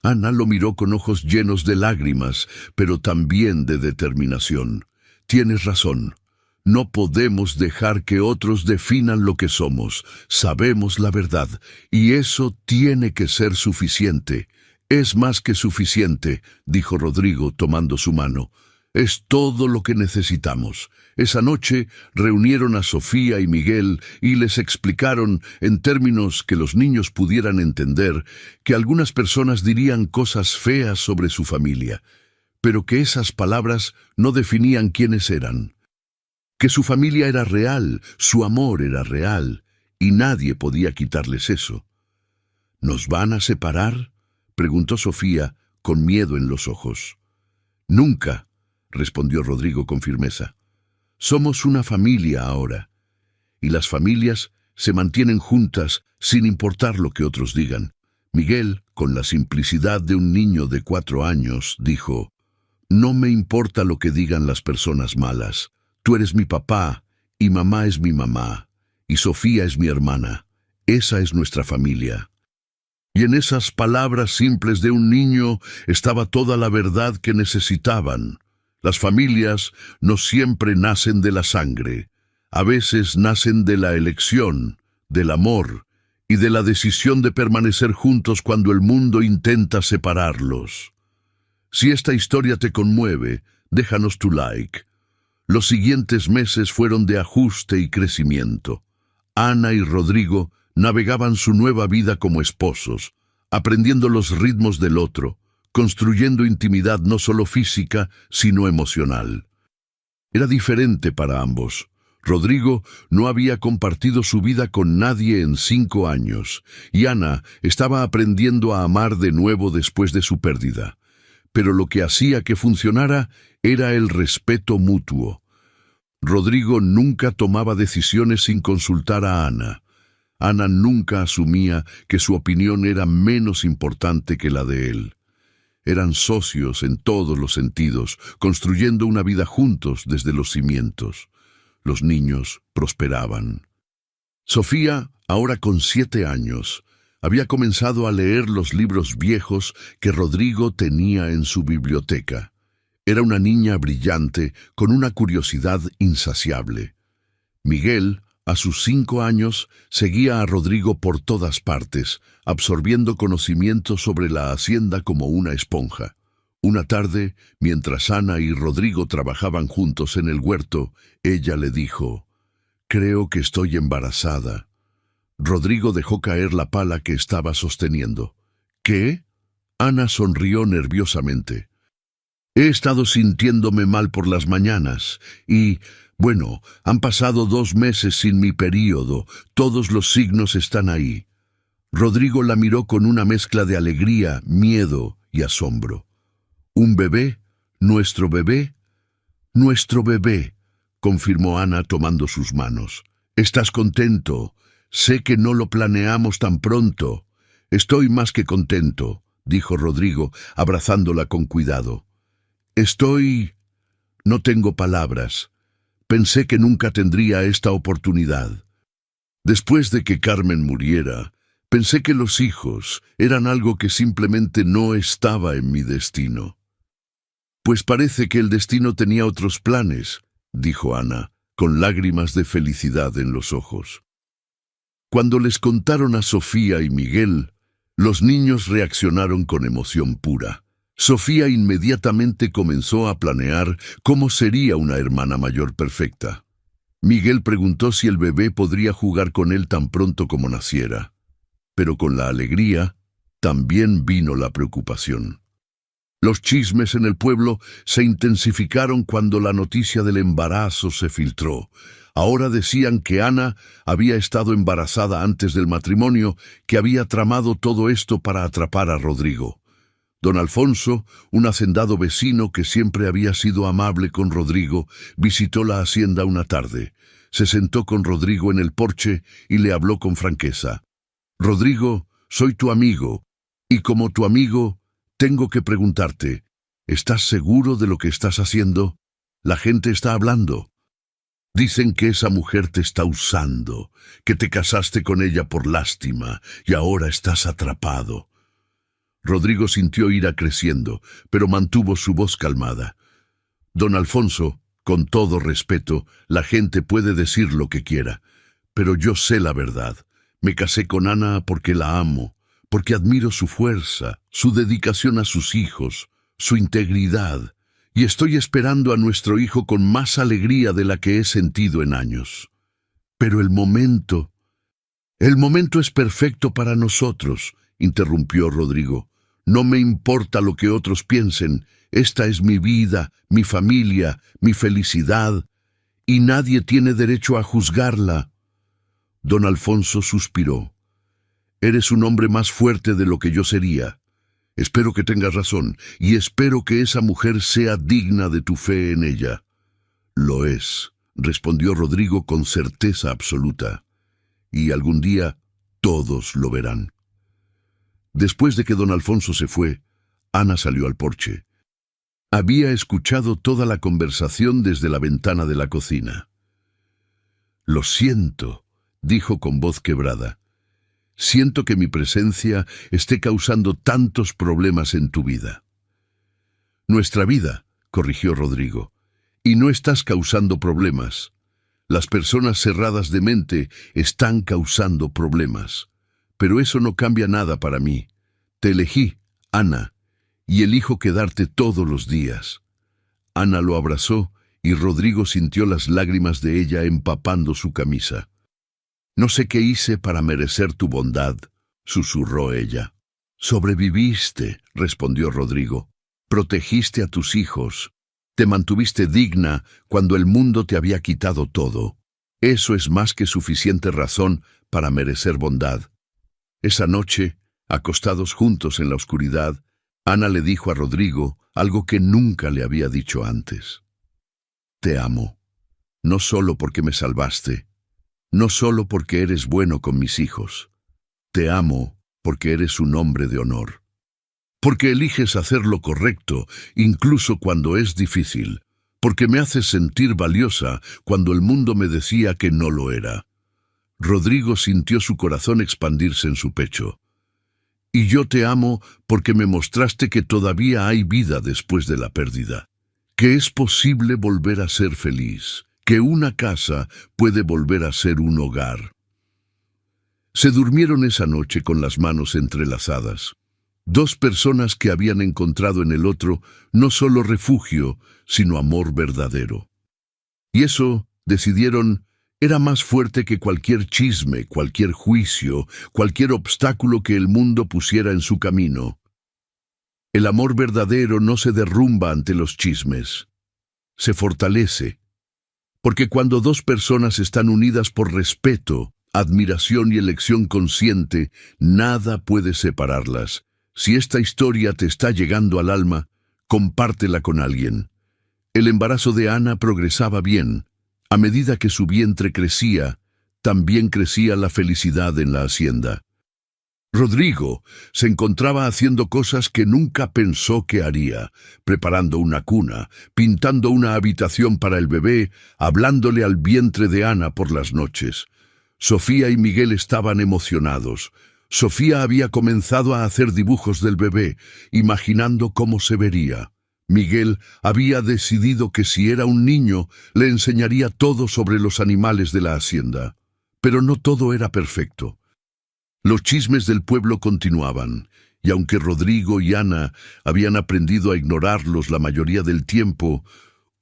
A: Ana lo miró con ojos llenos de lágrimas, pero también de determinación. Tienes razón. No podemos dejar que otros definan lo que somos. Sabemos la verdad, y eso tiene que ser suficiente. Es más que suficiente, dijo Rodrigo tomando su mano. Es todo lo que necesitamos. Esa noche reunieron a Sofía y Miguel y les explicaron, en términos que los niños pudieran entender, que algunas personas dirían cosas feas sobre su familia, pero que esas palabras no definían quiénes eran. Que su familia era real, su amor era real, y nadie podía quitarles eso. ¿Nos van a separar?, preguntó Sofía, con miedo en los ojos. Nunca, respondió Rodrigo con firmeza. Somos una familia ahora, y las familias se mantienen juntas sin importar lo que otros digan. Miguel, con la simplicidad de un niño de 4 años, dijo: «No me importa lo que digan las personas malas. Tú eres mi papá, y mamá es mi mamá, y Sofía es mi hermana. Esa es nuestra familia». Y en esas palabras simples de un niño estaba toda la verdad que necesitaban. Las familias no siempre nacen de la sangre. A veces nacen de la elección, del amor y de la decisión de permanecer juntos cuando el mundo intenta separarlos. Si esta historia te conmueve, déjanos tu like. Los siguientes meses fueron de ajuste y crecimiento. Ana y Rodrigo navegaban su nueva vida como esposos, aprendiendo los ritmos del otro, construyendo intimidad no solo física, sino emocional. Era diferente para ambos. Rodrigo no había compartido su vida con nadie en 5 años, y Ana estaba aprendiendo a amar de nuevo después de su pérdida. Pero lo que hacía que funcionara era el respeto mutuo. Rodrigo nunca tomaba decisiones sin consultar a Ana. Ana nunca asumía que su opinión era menos importante que la de él. Eran socios en todos los sentidos, construyendo una vida juntos desde los cimientos. Los niños prosperaban. Sofía, ahora con 7 años, había comenzado a leer los libros viejos que Rodrigo tenía en su biblioteca. Era una niña brillante, con una curiosidad insaciable. Miguel, a sus 5 años, seguía a Rodrigo por todas partes, absorbiendo conocimiento sobre la hacienda como una esponja. Una tarde, mientras Ana y Rodrigo trabajaban juntos en el huerto, ella le dijo: «Creo que estoy embarazada». Rodrigo dejó caer la pala que estaba sosteniendo. «¿Qué?». Ana sonrió nerviosamente. «He estado sintiéndome mal por las mañanas y, bueno, han pasado 2 meses sin mi período. Todos los signos están ahí». Rodrigo la miró con una mezcla de alegría, miedo y asombro. «¿Un bebé? ¿Nuestro bebé?» «Nuestro bebé», confirmó Ana tomando sus manos. «¿Estás contento? Sé que no lo planeamos tan pronto». «Estoy más que contento», dijo Rodrigo, abrazándola con cuidado. No tengo palabras. Pensé que nunca tendría esta oportunidad. Después de que Carmen muriera, pensé que los hijos eran algo que simplemente no estaba en mi destino. «Pues parece que el destino tenía otros planes», dijo Ana, con lágrimas de felicidad en los ojos. Cuando les contaron a Sofía y Miguel, los niños reaccionaron con emoción pura. Sofía inmediatamente comenzó a planear cómo sería una hermana mayor perfecta. Miguel preguntó si el bebé podría jugar con él tan pronto como naciera. Pero con la alegría también vino la preocupación. Los chismes en el pueblo se intensificaron cuando la noticia del embarazo se filtró. Ahora decían que Ana había estado embarazada antes del matrimonio, que había tramado todo esto para atrapar a Rodrigo. Don Alfonso, un hacendado vecino que siempre había sido amable con Rodrigo, visitó la hacienda una tarde. Se sentó con Rodrigo en el porche y le habló con franqueza. «Rodrigo, soy tu amigo, y como tu amigo, tengo que preguntarte, ¿estás seguro de lo que estás haciendo? La gente está hablando. Dicen que esa mujer te está usando, que te casaste con ella por lástima y ahora estás atrapado». Rodrigo sintió ira creciendo, pero mantuvo su voz calmada. «Don Alfonso, con todo respeto, la gente puede decir lo que quiera, pero yo sé la verdad. Me casé con Ana porque la amo, porque admiro su fuerza, su dedicación a sus hijos, su integridad, y estoy esperando a nuestro hijo con más alegría de la que he sentido en años. Pero el momento es perfecto para nosotros», interrumpió Rodrigo. «No me importa lo que otros piensen, esta es mi vida, mi familia, mi felicidad, y nadie tiene derecho a juzgarla». Don Alfonso suspiró. «Eres un hombre más fuerte de lo que yo sería. Espero que tengas razón, y espero que esa mujer sea digna de tu fe en ella». «Lo es», respondió Rodrigo con certeza absoluta. «Y algún día todos lo verán». Después de que don Alfonso se fue, Ana salió al porche. Había escuchado toda la conversación desde la ventana de la cocina. «Lo siento», dijo con voz quebrada. «Siento que mi presencia esté causando tantos problemas en tu vida». «Nuestra vida», corrigió Rodrigo, «y no estás causando problemas. Las personas cerradas de mente están causando problemas. Pero eso no cambia nada para mí. Te elegí, Ana, y elijo quedarte todos los días». Ana lo abrazó y Rodrigo sintió las lágrimas de ella empapando su camisa. «No sé qué hice para merecer tu bondad», susurró ella. «Sobreviviste», respondió Rodrigo. «Protegiste a tus hijos. Te mantuviste digna cuando el mundo te había quitado todo. Eso es más que suficiente razón para merecer bondad. Esa noche, acostados juntos en la oscuridad, Ana le dijo a Rodrigo algo que nunca le había dicho antes. Te amo, no solo porque me salvaste, no solo porque eres bueno con mis hijos. Te amo porque eres un hombre de honor. Porque eliges hacer lo correcto, incluso cuando es difícil. Porque me haces sentir valiosa cuando el mundo me decía que no lo era. Rodrigo sintió su corazón expandirse en su pecho. Y yo te amo porque me mostraste que todavía hay vida después de la pérdida. Que es posible volver a ser feliz. Que una casa puede volver a ser un hogar. Se durmieron esa noche con las manos entrelazadas. Dos personas que habían encontrado en el otro no solo refugio, sino amor verdadero. Y eso, decidieron, era más fuerte que cualquier chisme, cualquier juicio, cualquier obstáculo que el mundo pusiera en su camino. El amor verdadero no se derrumba ante los chismes, se fortalece. Porque cuando dos personas están unidas por respeto, admiración y elección consciente, nada puede separarlas. Si esta historia te está llegando al alma, compártela con alguien. El embarazo de Ana progresaba bien. A medida que su vientre crecía, también crecía la felicidad en la hacienda. Rodrigo se encontraba haciendo cosas que nunca pensó que haría, preparando una cuna, pintando una habitación para el bebé, hablándole al vientre de Ana por las noches. Sofía y Miguel estaban emocionados. Sofía había comenzado a hacer dibujos del bebé, imaginando cómo se vería. Miguel había decidido que si era un niño, le enseñaría todo sobre los animales de la hacienda. Pero no todo era perfecto. Los chismes del pueblo continuaban, y aunque Rodrigo y Ana habían aprendido a ignorarlos la mayoría del tiempo,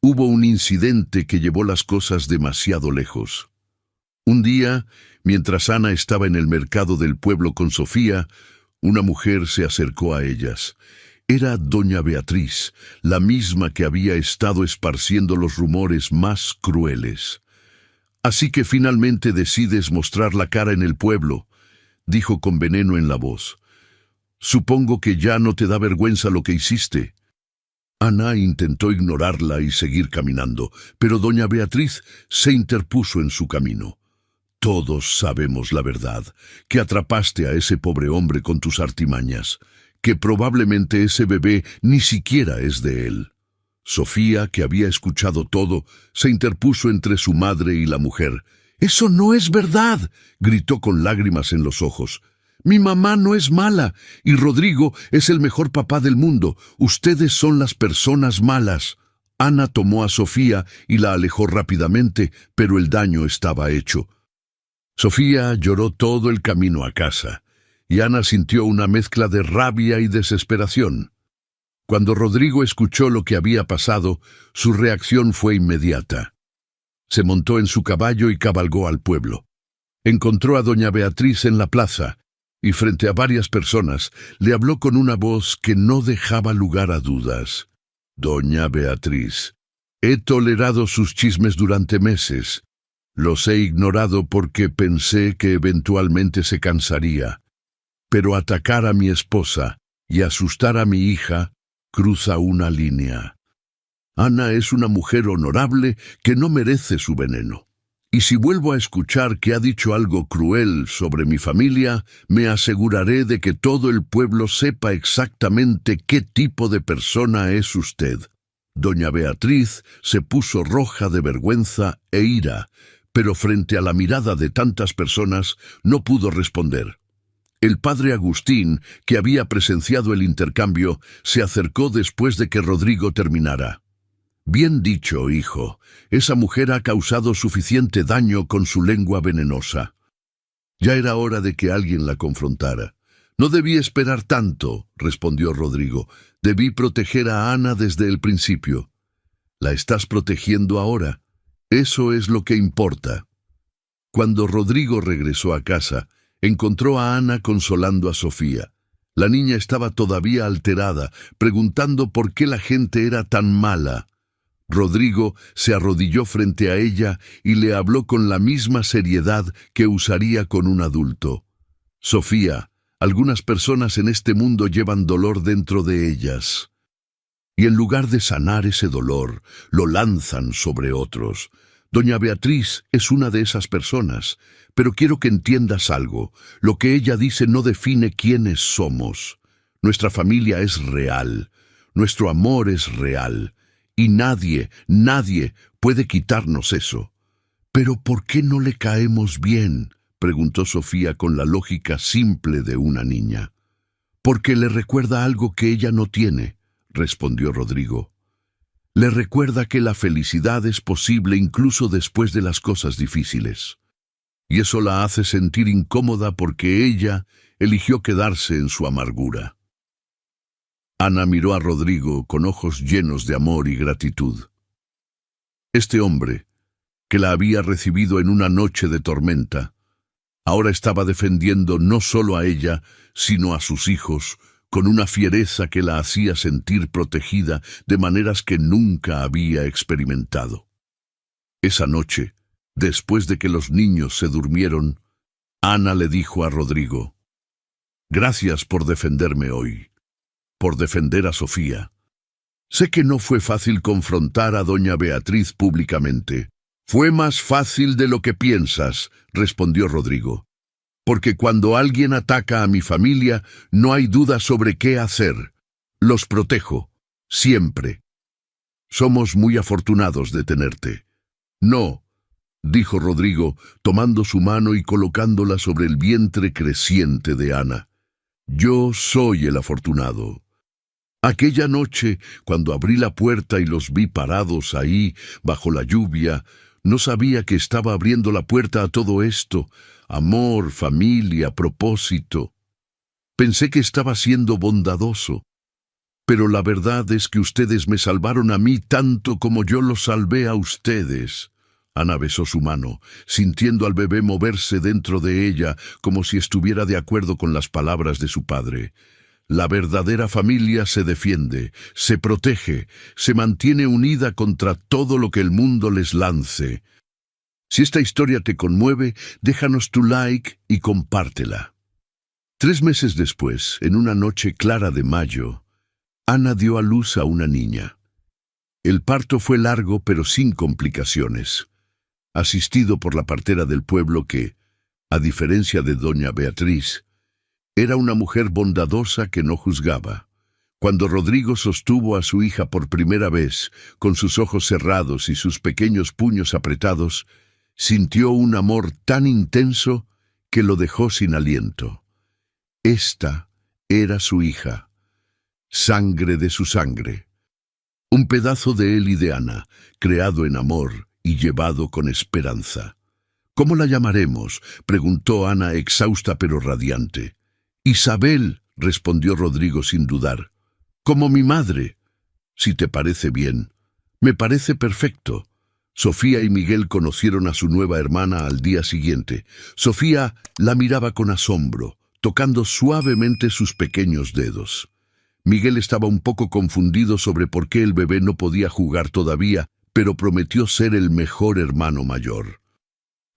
A: hubo un incidente que llevó las cosas demasiado lejos. Un día, mientras Ana estaba en el mercado del pueblo con Sofía, una mujer se acercó a ellas. Era doña Beatriz, la misma que había estado esparciendo los rumores más crueles. «Así que finalmente decides mostrar la cara en el pueblo», dijo con veneno en la voz. «Supongo que ya no te da vergüenza lo que hiciste». Ana intentó ignorarla y seguir caminando, pero doña Beatriz se interpuso en su camino. «Todos sabemos la verdad, que atrapaste a ese pobre hombre con tus artimañas, que probablemente ese bebé ni siquiera es de él». Sofía, que había escuchado todo, se interpuso entre su madre y la mujer. «¡Eso no es verdad!», gritó con lágrimas en los ojos. «Mi mamá no es mala, y Rodrigo es el mejor papá del mundo. Ustedes son las personas malas». Ana tomó a Sofía y la alejó rápidamente, pero el daño estaba hecho. Sofía lloró todo el camino a casa, y Ana sintió una mezcla de rabia y desesperación. Cuando Rodrigo escuchó lo que había pasado, su reacción fue inmediata. Se montó en su caballo y cabalgó al pueblo. Encontró a doña Beatriz en la plaza, y frente a varias personas le habló con una voz que no dejaba lugar a dudas. «Doña Beatriz, he tolerado sus chismes durante meses. Los he ignorado porque pensé que eventualmente se cansaría. Pero atacar a mi esposa y asustar a mi hija cruza una línea. Ana es una mujer honorable que no merece su veneno. Y si vuelvo a escuchar que ha dicho algo cruel sobre mi familia, me aseguraré de que todo el pueblo sepa exactamente qué tipo de persona es usted». Doña Beatriz se puso roja de vergüenza e ira, pero frente a la mirada de tantas personas no pudo responder. El padre Agustín, que había presenciado el intercambio, se acercó después de que Rodrigo terminara. «Bien dicho, hijo. Esa mujer ha causado suficiente daño con su lengua venenosa». Ya era hora de que alguien la confrontara. «No debí esperar tanto», respondió Rodrigo. «Debí proteger a Ana desde el principio». «La estás protegiendo ahora. Eso es lo que importa». Cuando Rodrigo regresó a casa, encontró a Ana consolando a Sofía. La niña estaba todavía alterada, preguntando por qué la gente era tan mala. Rodrigo se arrodilló frente a ella y le habló con la misma seriedad que usaría con un adulto. Sofía, algunas personas en este mundo llevan dolor dentro de ellas. Y en lugar de sanar ese dolor, lo lanzan sobre otros. Doña Beatriz es una de esas personas, pero quiero que entiendas algo. Lo que ella dice no define quiénes somos. Nuestra familia es real, nuestro amor es real, y nadie puede quitarnos eso. ¿Pero por qué no le caemos bien?, preguntó Sofía con la lógica simple de una niña. Porque le recuerda algo que ella no tiene, respondió Rodrigo. Le recuerda que la felicidad es posible incluso después de las cosas difíciles. Y eso la hace sentir incómoda porque ella eligió quedarse en su amargura. Ana miró a Rodrigo con ojos llenos de amor y gratitud. Este hombre, que la había recibido en una noche de tormenta, ahora estaba defendiendo no solo a ella, sino a sus hijos, con una fiereza que la hacía sentir protegida de maneras que nunca había experimentado. Esa noche, después de que los niños se durmieron, Ana le dijo a Rodrigo: «Gracias por defenderme hoy, por defender a Sofía. Sé que no fue fácil confrontar a doña Beatriz públicamente». «Fue más fácil de lo que piensas», respondió Rodrigo. «Porque cuando alguien ataca a mi familia, no hay duda sobre qué hacer. Los protejo, siempre. Somos muy afortunados de tenerte». «No», dijo Rodrigo, tomando su mano y colocándola sobre el vientre creciente de Ana. «Yo soy el afortunado». Aquella noche, cuando abrí la puerta y los vi parados ahí, bajo la lluvia, no sabía que estaba abriendo la puerta a todo esto: amor, familia, propósito. Pensé que estaba siendo bondadoso. Pero la verdad es que ustedes me salvaron a mí tanto como yo los salvé a ustedes. Ana besó su mano, sintiendo al bebé moverse dentro de ella como si estuviera de acuerdo con las palabras de su padre. La verdadera familia se defiende, se protege, se mantiene unida contra todo lo que el mundo les lance. Si esta historia te conmueve, déjanos tu like y compártela. 3 meses después, en una noche clara de mayo, Ana dio a luz a una niña. El parto fue largo pero sin complicaciones, asistido por la partera del pueblo que, a diferencia de doña Beatriz, era una mujer bondadosa que no juzgaba. Cuando Rodrigo sostuvo a su hija por primera vez, con sus ojos cerrados y sus pequeños puños apretados, sintió un amor tan intenso que lo dejó sin aliento. Esta era su hija, sangre de su sangre. Un pedazo de él y de Ana, creado en amor y llevado con esperanza. «¿Cómo la llamaremos?», preguntó Ana, exhausta pero radiante. «Isabel», respondió Rodrigo sin dudar. «Como mi madre». «Si te parece bien». «Me parece perfecto». Sofía y Miguel conocieron a su nueva hermana al día siguiente. Sofía la miraba con asombro, tocando suavemente sus pequeños dedos. Miguel estaba un poco confundido sobre por qué el bebé no podía jugar todavía, pero prometió ser el mejor hermano mayor.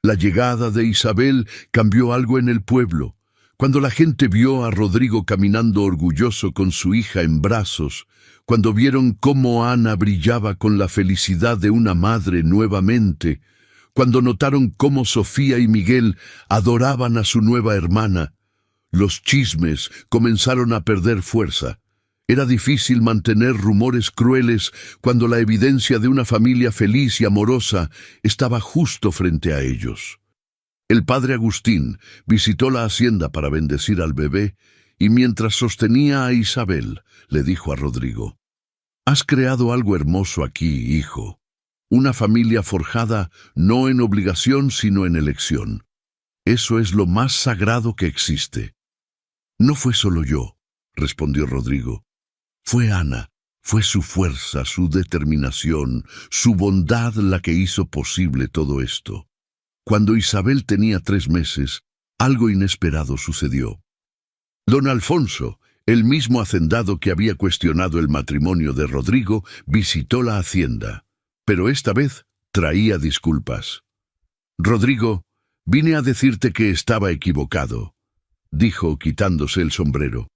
A: La llegada de Isabel cambió algo en el pueblo. Cuando la gente vio a Rodrigo caminando orgulloso con su hija en brazos, cuando vieron cómo Ana brillaba con la felicidad de una madre nuevamente, cuando notaron cómo Sofía y Miguel adoraban a su nueva hermana, los chismes comenzaron a perder fuerza. Era difícil mantener rumores crueles cuando la evidencia de una familia feliz y amorosa estaba justo frente a ellos. El padre Agustín visitó la hacienda para bendecir al bebé y mientras sostenía a Isabel, le dijo a Rodrigo: «Has creado algo hermoso aquí, hijo. Una familia forjada no en obligación sino en elección. Eso es lo más sagrado que existe». «No fue solo yo», respondió Rodrigo. «Fue Ana, fue su fuerza, su determinación, su bondad la que hizo posible todo esto». Cuando Isabel tenía 3 meses, algo inesperado sucedió. Don Alfonso, el mismo hacendado que había cuestionado el matrimonio de Rodrigo, visitó la hacienda. pero esta vez traía disculpas. «Rodrigo, vine a decirte que estaba equivocado», dijo quitándose el sombrero.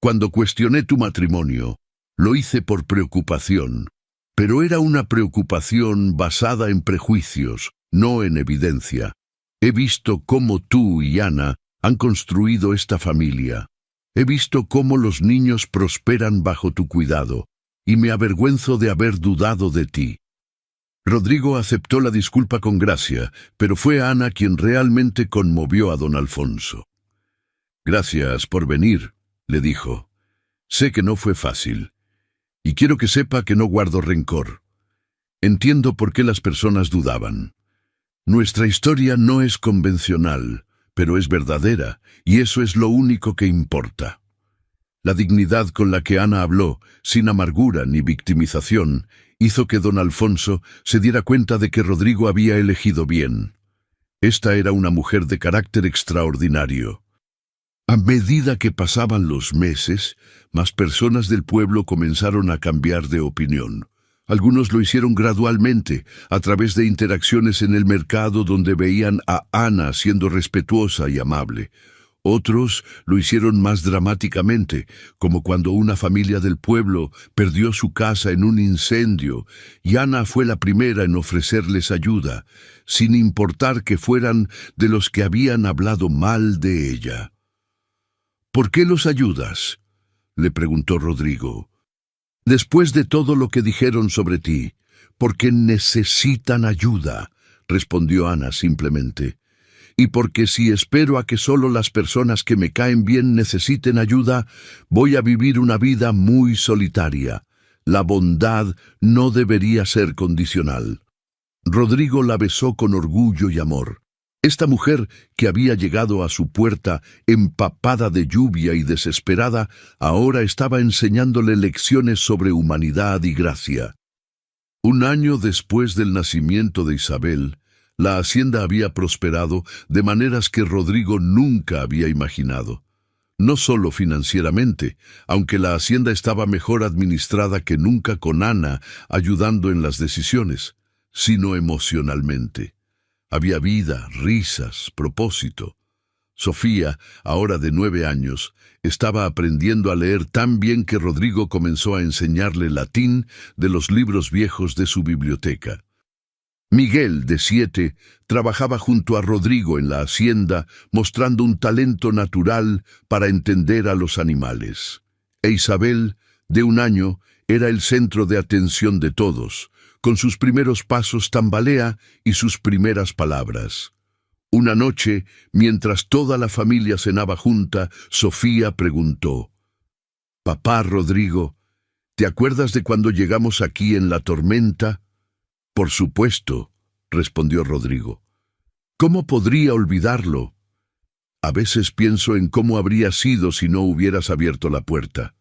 A: «Cuando cuestioné tu matrimonio, lo hice por preocupación, pero era una preocupación basada en prejuicios, no en evidencia. He visto cómo tú y Ana han construido esta familia. He visto cómo los niños prosperan bajo tu cuidado, y me avergüenzo de haber dudado de ti». Rodrigo aceptó la disculpa con gracia, pero fue Ana quien realmente conmovió a don Alfonso. «Gracias por venir», le dijo. «Sé que no fue fácil, y quiero que sepa que no guardo rencor. Entiendo por qué las personas dudaban. Nuestra historia no es convencional, pero es verdadera, y eso es lo único que importa». La dignidad con la que Ana habló, sin amargura ni victimización, hizo que don Alfonso se diera cuenta de que Rodrigo había elegido bien. Esta era una mujer de carácter extraordinario. A medida que pasaban los meses, más personas del pueblo comenzaron a cambiar de opinión. Algunos lo hicieron gradualmente, a través de interacciones en el mercado donde veían a Ana siendo respetuosa y amable. Otros lo hicieron más dramáticamente, como cuando una familia del pueblo perdió su casa en un incendio, y Ana fue la primera en ofrecerles ayuda, sin importar que fueran de los que habían hablado mal de ella. «¿Por qué los ayudas?», le preguntó Rodrigo. «Después de todo lo que dijeron sobre ti, porque necesitan ayuda», respondió Ana simplemente. «Y porque si espero a que solo las personas que me caen bien necesiten ayuda, voy a vivir una vida muy solitaria. La bondad no debería ser condicional». Rodrigo la besó con orgullo y amor. Esta mujer, que había llegado a su puerta empapada de lluvia y desesperada, ahora estaba enseñándole lecciones sobre humanidad y gracia. Un año después del nacimiento de Isabel, la hacienda había prosperado de maneras que Rodrigo nunca había imaginado. No solo financieramente, aunque la hacienda estaba mejor administrada que nunca con Ana ayudando en las decisiones, sino emocionalmente. Había vida, risas, propósito. Sofía, ahora de 9 años, estaba aprendiendo a leer tan bien que Rodrigo comenzó a enseñarle latín de los libros viejos de su biblioteca. Miguel, de 7, trabajaba junto a Rodrigo en la hacienda, mostrando un talento natural para entender a los animales. E Isabel, de 1 año, era el centro de atención de todos. Con sus primeros pasos tambalea y sus primeras palabras. Una noche, mientras toda la familia cenaba junta, Sofía preguntó: «Papá Rodrigo, ¿te acuerdas de cuando llegamos aquí en la tormenta?». «Por supuesto», respondió Rodrigo. «¿Cómo podría olvidarlo? A veces pienso en cómo habría sido si no hubieras abierto la puerta.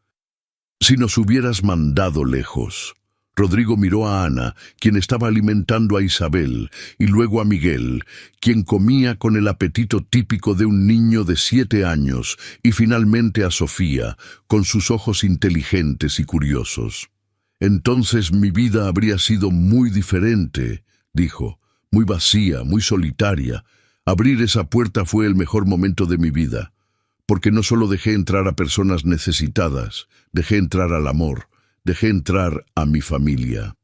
A: Si nos hubieras mandado lejos». Rodrigo miró a Ana, quien estaba alimentando a Isabel, y luego a Miguel, quien comía con el apetito típico de un niño de 7 años, y finalmente a Sofía, con sus ojos inteligentes y curiosos. «Entonces mi vida habría sido muy diferente», dijo, «muy vacía, muy solitaria. Abrir esa puerta fue el mejor momento de mi vida, porque no solo dejé entrar a personas necesitadas, dejé entrar al amor, dejé entrar a mi familia».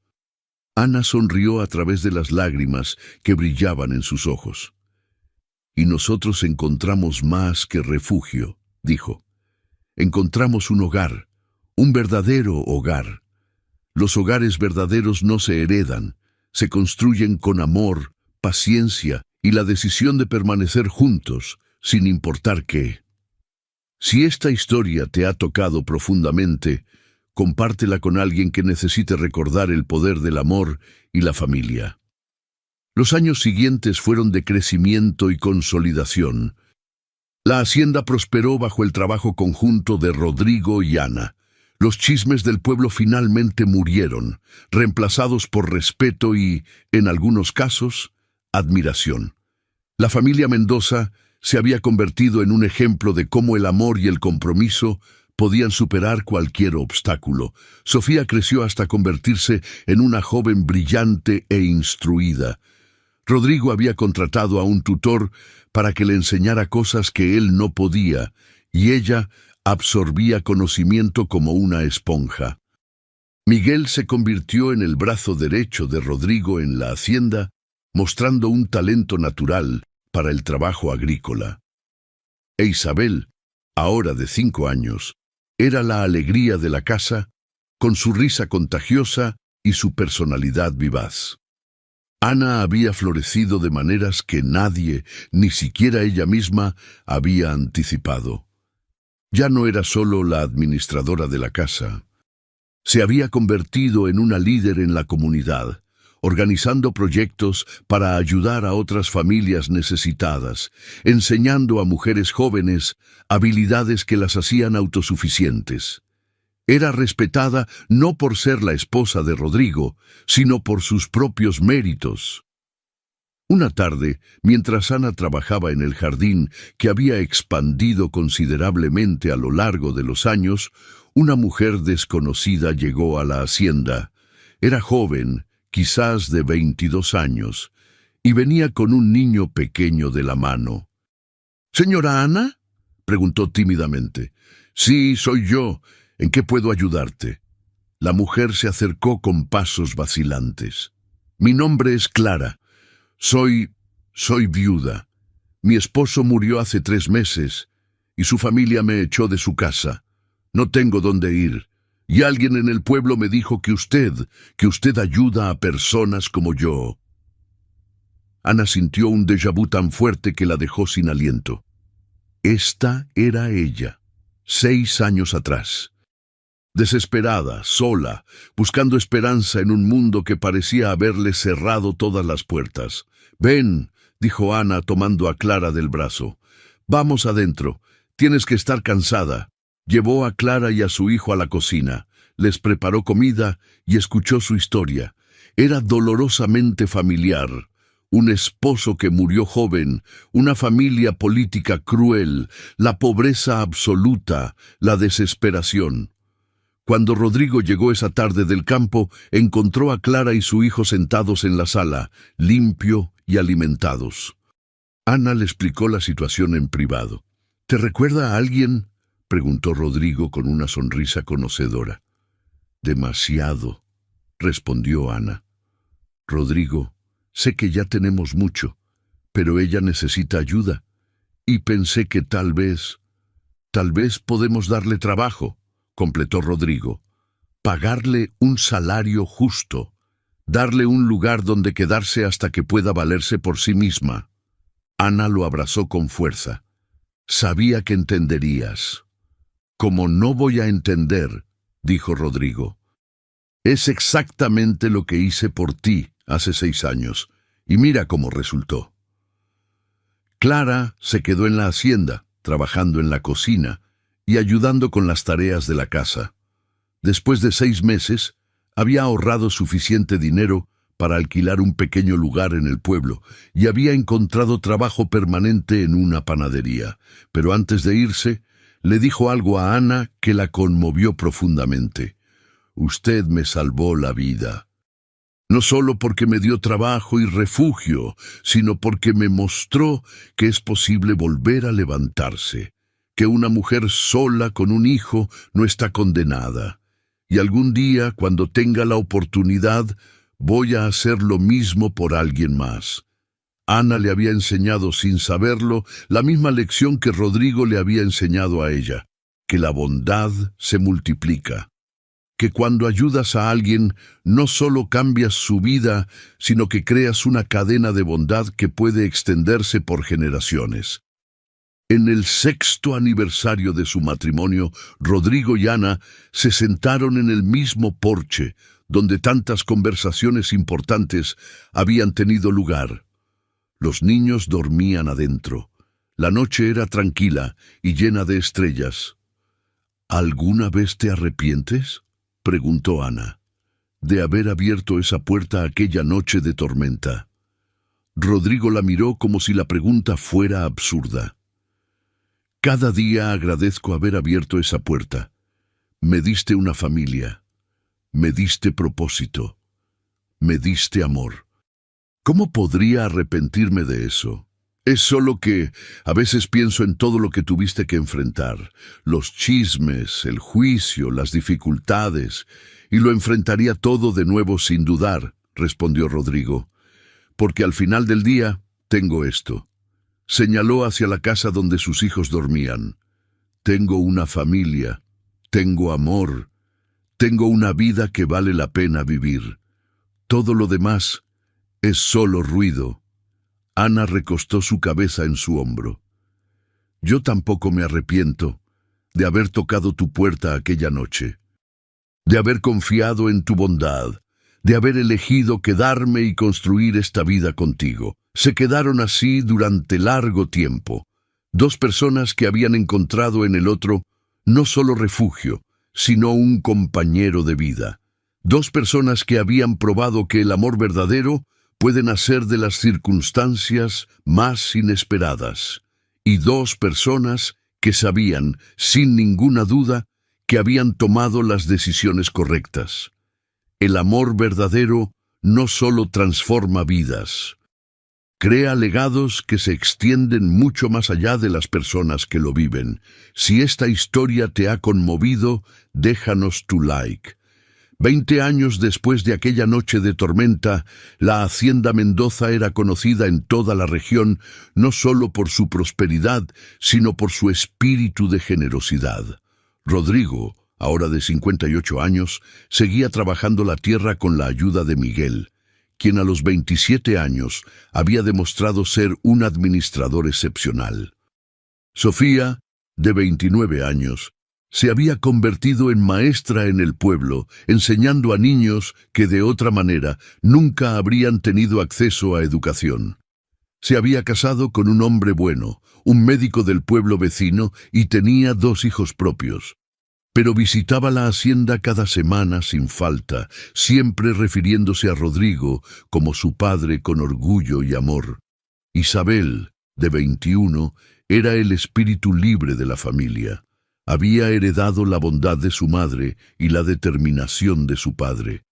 A: Ana sonrió a través de las lágrimas que brillaban en sus ojos. «Y nosotros encontramos más que refugio», dijo. «Encontramos un hogar, un verdadero hogar. Los hogares verdaderos no se heredan, se construyen con amor, paciencia y la decisión de permanecer juntos, sin importar qué». Si esta historia te ha tocado profundamente, compártela con alguien que necesite recordar el poder del amor y la familia. Los años siguientes fueron de crecimiento y consolidación. La hacienda prosperó bajo el trabajo conjunto de Rodrigo y Ana. Los chismes del pueblo finalmente murieron, reemplazados por respeto y, en algunos casos, admiración. La familia Mendoza se había convertido en un ejemplo de cómo el amor y el compromiso podían superar cualquier obstáculo. Sofía creció hasta convertirse en una joven brillante e instruida. Rodrigo había contratado a un tutor para que le enseñara cosas que él no podía, y ella absorbía conocimiento como una esponja. Miguel se convirtió en el brazo derecho de Rodrigo en la hacienda, mostrando un talento natural para el trabajo agrícola. E Isabel, ahora de 5 años, era la alegría de la casa, con su risa contagiosa y su personalidad vivaz. Ana había florecido de maneras que nadie, ni siquiera ella misma, había anticipado. Ya no era solo la administradora de la casa. Se había convertido en una líder en la comunidad, organizando proyectos para ayudar a otras familias necesitadas, enseñando a mujeres jóvenes habilidades que las hacían autosuficientes. Era respetada no por ser la esposa de Rodrigo, sino por sus propios méritos. Una tarde, mientras Ana trabajaba en el jardín, que había expandido considerablemente a lo largo de los años, una mujer desconocida llegó a la hacienda. Era joven, quizás de 22 años, y venía con un niño pequeño de la mano. —¿Señora Ana? —preguntó tímidamente. —Sí, soy yo. ¿En qué puedo ayudarte? La mujer se acercó con pasos vacilantes. —Mi nombre es Clara. Soy viuda. Mi esposo murió hace 3 meses y su familia me echó de su casa. No tengo dónde ir. Y alguien en el pueblo me dijo que usted ayuda a personas como yo. Ana sintió un déjà vu tan fuerte que la dejó sin aliento. Esta era ella, 6 años atrás. Desesperada, sola, buscando esperanza en un mundo que parecía haberle cerrado todas las puertas. —Ven —dijo Ana tomando a Clara del brazo—, vamos adentro. Tienes que estar cansada. Llevó a Clara y a su hijo a la cocina, les preparó comida y escuchó su historia. Era dolorosamente familiar. Un esposo que murió joven, una familia política cruel, la pobreza absoluta, la desesperación. Cuando Rodrigo llegó esa tarde del campo, encontró a Clara y su hijo sentados en la sala, limpio y alimentados. Ana le explicó la situación en privado. —¿Te recuerda a alguien? —preguntó Rodrigo con una sonrisa conocedora. —Demasiado —respondió Ana. —Rodrigo, sé que ya tenemos mucho, pero ella necesita ayuda, y pensé que tal vez podemos darle trabajo —completó Rodrigo—, pagarle un salario justo, darle un lugar donde quedarse hasta que pueda valerse por sí misma. Ana lo abrazó con fuerza. —Sabía que entenderías. —Como no voy a entender —dijo Rodrigo—. Es exactamente lo que hice por ti hace 6 años, y mira cómo resultó. Clara se quedó en la hacienda, trabajando en la cocina y ayudando con las tareas de la casa. Después de 6 meses, había ahorrado suficiente dinero para alquilar un pequeño lugar en el pueblo y había encontrado trabajo permanente en una panadería. Pero antes de irse, le dijo algo a Ana que la conmovió profundamente. Usted me salvó la vida. No solo porque me dio trabajo y refugio, sino porque me mostró que es posible volver a levantarse, que una mujer sola con un hijo no está condenada. Y algún día, cuando tenga la oportunidad, voy a hacer lo mismo por alguien más. Ana le había enseñado sin saberlo la misma lección que Rodrigo le había enseñado a ella, que la bondad se multiplica, que cuando ayudas a alguien no solo cambias su vida, sino que creas una cadena de bondad que puede extenderse por generaciones. En el 6º aniversario de su matrimonio, Rodrigo y Ana se sentaron en el mismo porche, donde tantas conversaciones importantes habían tenido lugar. Los niños dormían adentro. La noche era tranquila y llena de estrellas. ¿Alguna vez te arrepientes?, preguntó Ana, de haber abierto esa puerta aquella noche de tormenta. Rodrigo la miró como si la pregunta fuera absurda. Cada día agradezco haber abierto esa puerta. Me diste una familia, me diste propósito, me diste amor. ¿Cómo podría arrepentirme de eso? Es solo que a veces pienso en todo lo que tuviste que enfrentar, los chismes, el juicio, las dificultades, y lo enfrentaría todo de nuevo sin dudar, respondió Rodrigo, porque al final del día tengo esto. Señaló hacia la casa donde sus hijos dormían. Tengo una familia, tengo amor, tengo una vida que vale la pena vivir. Todo lo demás es solo ruido. Ana recostó su cabeza en su hombro. Yo tampoco me arrepiento de haber tocado tu puerta aquella noche, de haber confiado en tu bondad, de haber elegido quedarme y construir esta vida contigo. Se quedaron así durante largo tiempo, dos personas que habían encontrado en el otro no solo refugio, sino un compañero de vida. Dos personas que habían probado que el amor verdadero puede nacer de las circunstancias más inesperadas. Y dos personas que sabían, sin ninguna duda, que habían tomado las decisiones correctas. El amor verdadero no solo transforma vidas, crea legados que se extienden mucho más allá de las personas que lo viven. Si esta historia te ha conmovido, déjanos tu like. 20 años después de aquella noche de tormenta, la Hacienda Mendoza era conocida en toda la región, no solo por su prosperidad, sino por su espíritu de generosidad. Rodrigo, ahora de 58 años, seguía trabajando la tierra con la ayuda de Miguel, quien a los 27 años había demostrado ser un administrador excepcional. Sofía, de 29 años, se había convertido en maestra en el pueblo, enseñando a niños que de otra manera nunca habrían tenido acceso a educación. Se había casado con un hombre bueno, un médico del pueblo vecino, y tenía 2 hijos propios. Pero visitaba la hacienda cada semana sin falta, siempre refiriéndose a Rodrigo como su padre con orgullo y amor. Isabel, de 21, era el espíritu libre de la familia. Había heredado la bondad de su madre y la determinación de su padre.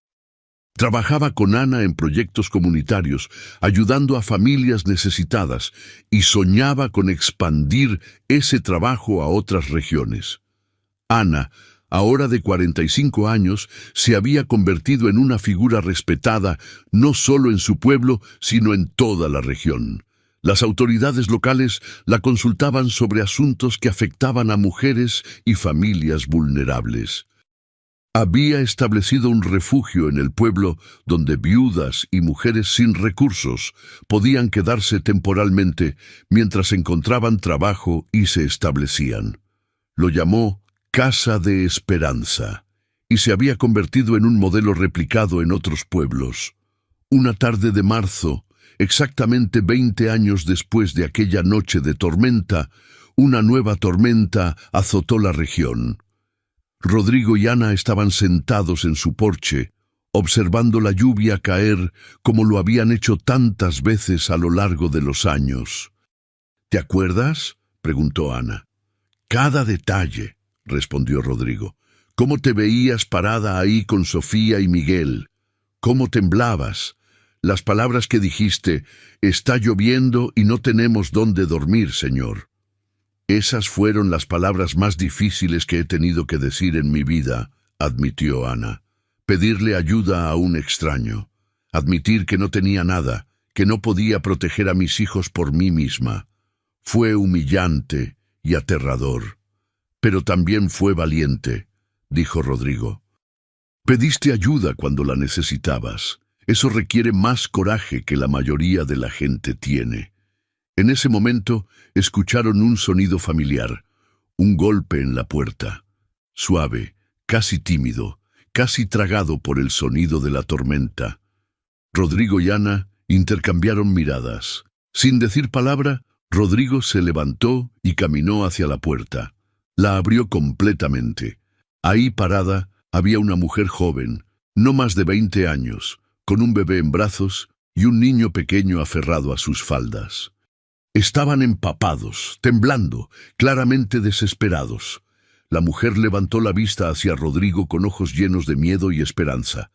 A: Trabajaba con Ana en proyectos comunitarios, ayudando a familias necesitadas, y soñaba con expandir ese trabajo a otras regiones. Ana, ahora de 45 años, se había convertido en una figura respetada no solo en su pueblo, sino en toda la región. Las autoridades locales la consultaban sobre asuntos que afectaban a mujeres y familias vulnerables. Había establecido un refugio en el pueblo donde viudas y mujeres sin recursos podían quedarse temporalmente mientras encontraban trabajo y se establecían. Lo llamó Casa de Esperanza, y se había convertido en un modelo replicado en otros pueblos. Una tarde de marzo, exactamente 20 años después de aquella noche de tormenta, una nueva tormenta azotó la región. Rodrigo y Ana estaban sentados en su porche, observando la lluvia caer como lo habían hecho tantas veces a lo largo de los años. ¿Te acuerdas?, preguntó Ana. Cada detalle, respondió Rodrigo. ¿Cómo te veías parada ahí con Sofía y Miguel? ¿Cómo temblabas? Las palabras que dijiste, está lloviendo y no tenemos dónde dormir, señor. Esas fueron las palabras más difíciles que he tenido que decir en mi vida, admitió Ana. Pedirle ayuda a un extraño. Admitir que no tenía nada, que no podía proteger a mis hijos por mí misma. Fue humillante y aterrador. Pero también fue valiente, dijo Rodrigo. Pediste ayuda cuando la necesitabas. Eso requiere más coraje que la mayoría de la gente tiene. En ese momento escucharon un sonido familiar, un golpe en la puerta. Suave, casi tímido, casi tragado por el sonido de la tormenta. Rodrigo y Ana intercambiaron miradas. Sin decir palabra, Rodrigo se levantó y caminó hacia la puerta. La abrió completamente. Ahí parada había una mujer joven, no más de 20 años, con un bebé en brazos y un niño pequeño aferrado a sus faldas. Estaban empapados, temblando, claramente desesperados. La mujer levantó la vista hacia Rodrigo con ojos llenos de miedo y esperanza.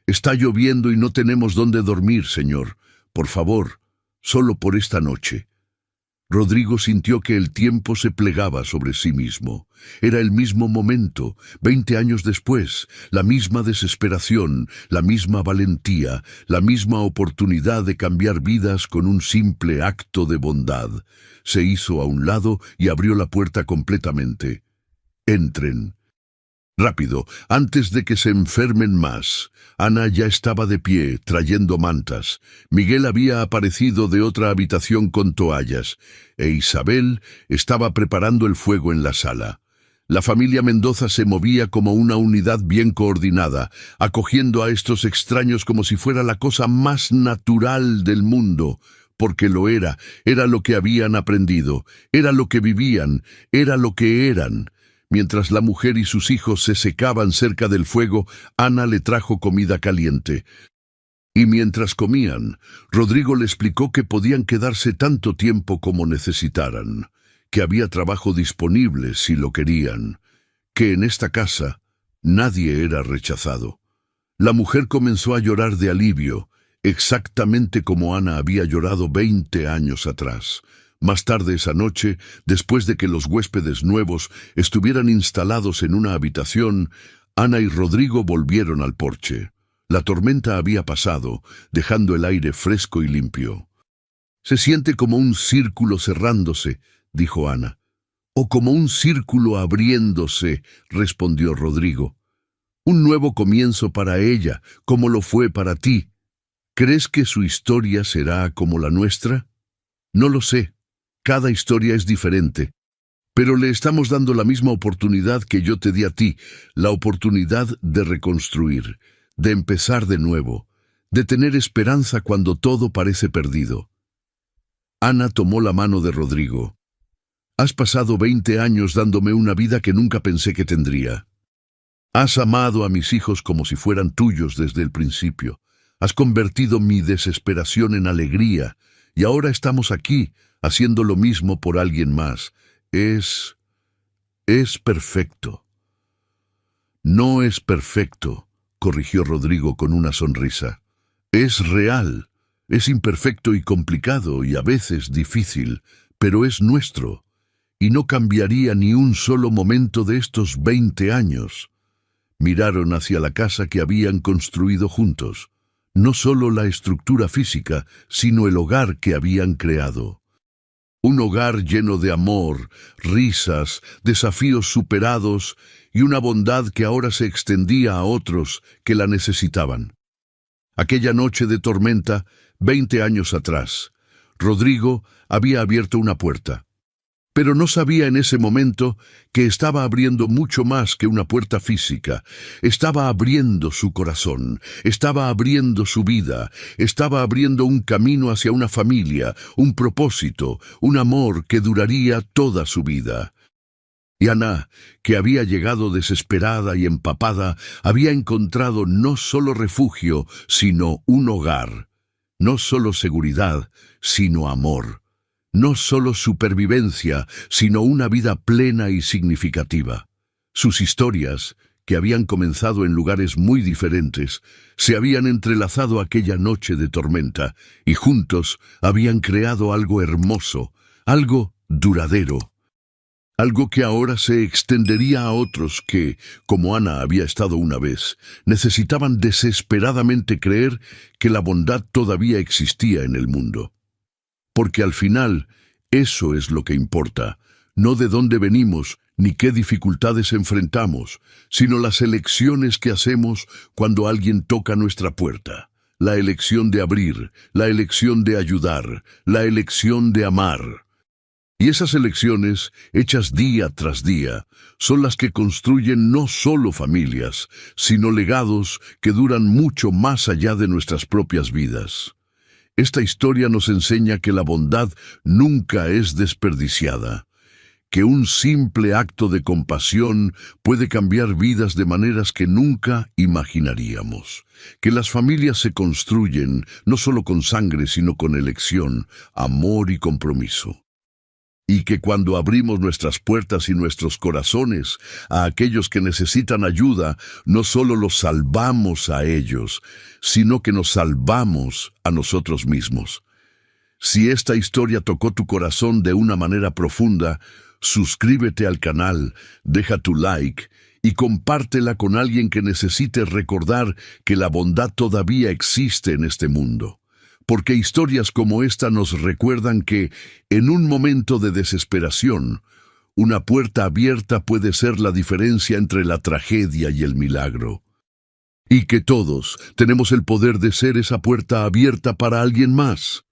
A: «Está lloviendo y no tenemos dónde dormir, señor. Por favor, solo por esta noche». Rodrigo sintió que el tiempo se plegaba sobre sí mismo. Era el mismo momento, 20 años después, la misma desesperación, la misma valentía, la misma oportunidad de cambiar vidas con un simple acto de bondad. Se hizo a un lado y abrió la puerta completamente. «Entren». Rápido, antes de que se enfermen más. Ana ya estaba de pie, trayendo mantas. Miguel había aparecido de otra habitación con toallas, e Isabel estaba preparando el fuego en la sala. La familia Mendoza se movía como una unidad bien coordinada, acogiendo a estos extraños como si fuera la cosa más natural del mundo, porque lo era lo que habían aprendido, era lo que vivían, era lo que eran. Mientras la mujer y sus hijos se secaban cerca del fuego, Ana le trajo comida caliente. Y mientras comían, Rodrigo le explicó que podían quedarse tanto tiempo como necesitaran, que había trabajo disponible si lo querían, que en esta casa nadie era rechazado. La mujer comenzó a llorar de alivio, exactamente como Ana había llorado 20 años atrás. Más tarde esa noche, después de que los huéspedes nuevos estuvieran instalados en una habitación, Ana y Rodrigo volvieron al porche. La tormenta había pasado, dejando el aire fresco y limpio. «Se siente como un círculo cerrándose», dijo Ana. «O como un círculo abriéndose», respondió Rodrigo. «Un nuevo comienzo para ella, como lo fue para ti. ¿Crees que su historia será como la nuestra? No lo sé. Cada historia es diferente, pero le estamos dando la misma oportunidad que yo te di a ti, la oportunidad de reconstruir, de empezar de nuevo, de tener esperanza cuando todo parece perdido». Ana tomó la mano de Rodrigo. «Has pasado 20 años dándome una vida que nunca pensé que tendría. Has amado a mis hijos como si fueran tuyos desde el principio. Has convertido mi desesperación en alegría, y ahora estamos aquí, haciendo lo mismo por alguien más. Es perfecto». «No es perfecto», corrigió Rodrigo con una sonrisa. «Es real, es imperfecto y complicado y a veces difícil, pero es nuestro, y no cambiaría ni un solo momento de estos 20 años». Miraron hacia la casa que habían construido juntos, no solo la estructura física, sino el hogar que habían creado. Un hogar lleno de amor, risas, desafíos superados y una bondad que ahora se extendía a otros que la necesitaban. Aquella noche de tormenta, 20 años atrás, Rodrigo había abierto una puerta. Pero no sabía en ese momento que estaba abriendo mucho más que una puerta física. Estaba abriendo su corazón, estaba abriendo su vida, estaba abriendo un camino hacia una familia, un propósito, un amor que duraría toda su vida. Y Ana, que había llegado desesperada y empapada, había encontrado no solo refugio, sino un hogar, no solo seguridad, sino amor. No solo supervivencia, sino una vida plena y significativa. Sus historias, que habían comenzado en lugares muy diferentes, se habían entrelazado aquella noche de tormenta, y juntos habían creado algo hermoso, algo duradero. Algo que ahora se extendería a otros que, como Ana había estado una vez, necesitaban desesperadamente creer que la bondad todavía existía en el mundo. Porque al final, eso es lo que importa, no de dónde venimos ni qué dificultades enfrentamos, sino las elecciones que hacemos cuando alguien toca nuestra puerta. La elección de abrir, la elección de ayudar, la elección de amar. Y esas elecciones, hechas día tras día, son las que construyen no solo familias, sino legados que duran mucho más allá de nuestras propias vidas. Esta historia nos enseña que la bondad nunca es desperdiciada, que un simple acto de compasión puede cambiar vidas de maneras que nunca imaginaríamos. Que las familias se construyen no solo con sangre, sino con elección, amor y compromiso. Y que cuando abrimos nuestras puertas y nuestros corazones a aquellos que necesitan ayuda, no solo los salvamos a ellos, sino que nos salvamos a nosotros mismos. Si esta historia tocó tu corazón de una manera profunda, suscríbete al canal, deja tu like y compártela con alguien que necesite recordar que la bondad todavía existe en este mundo. Porque historias como esta nos recuerdan que, en un momento de desesperación, una puerta abierta puede ser la diferencia entre la tragedia y el milagro. Y que todos tenemos el poder de ser esa puerta abierta para alguien más.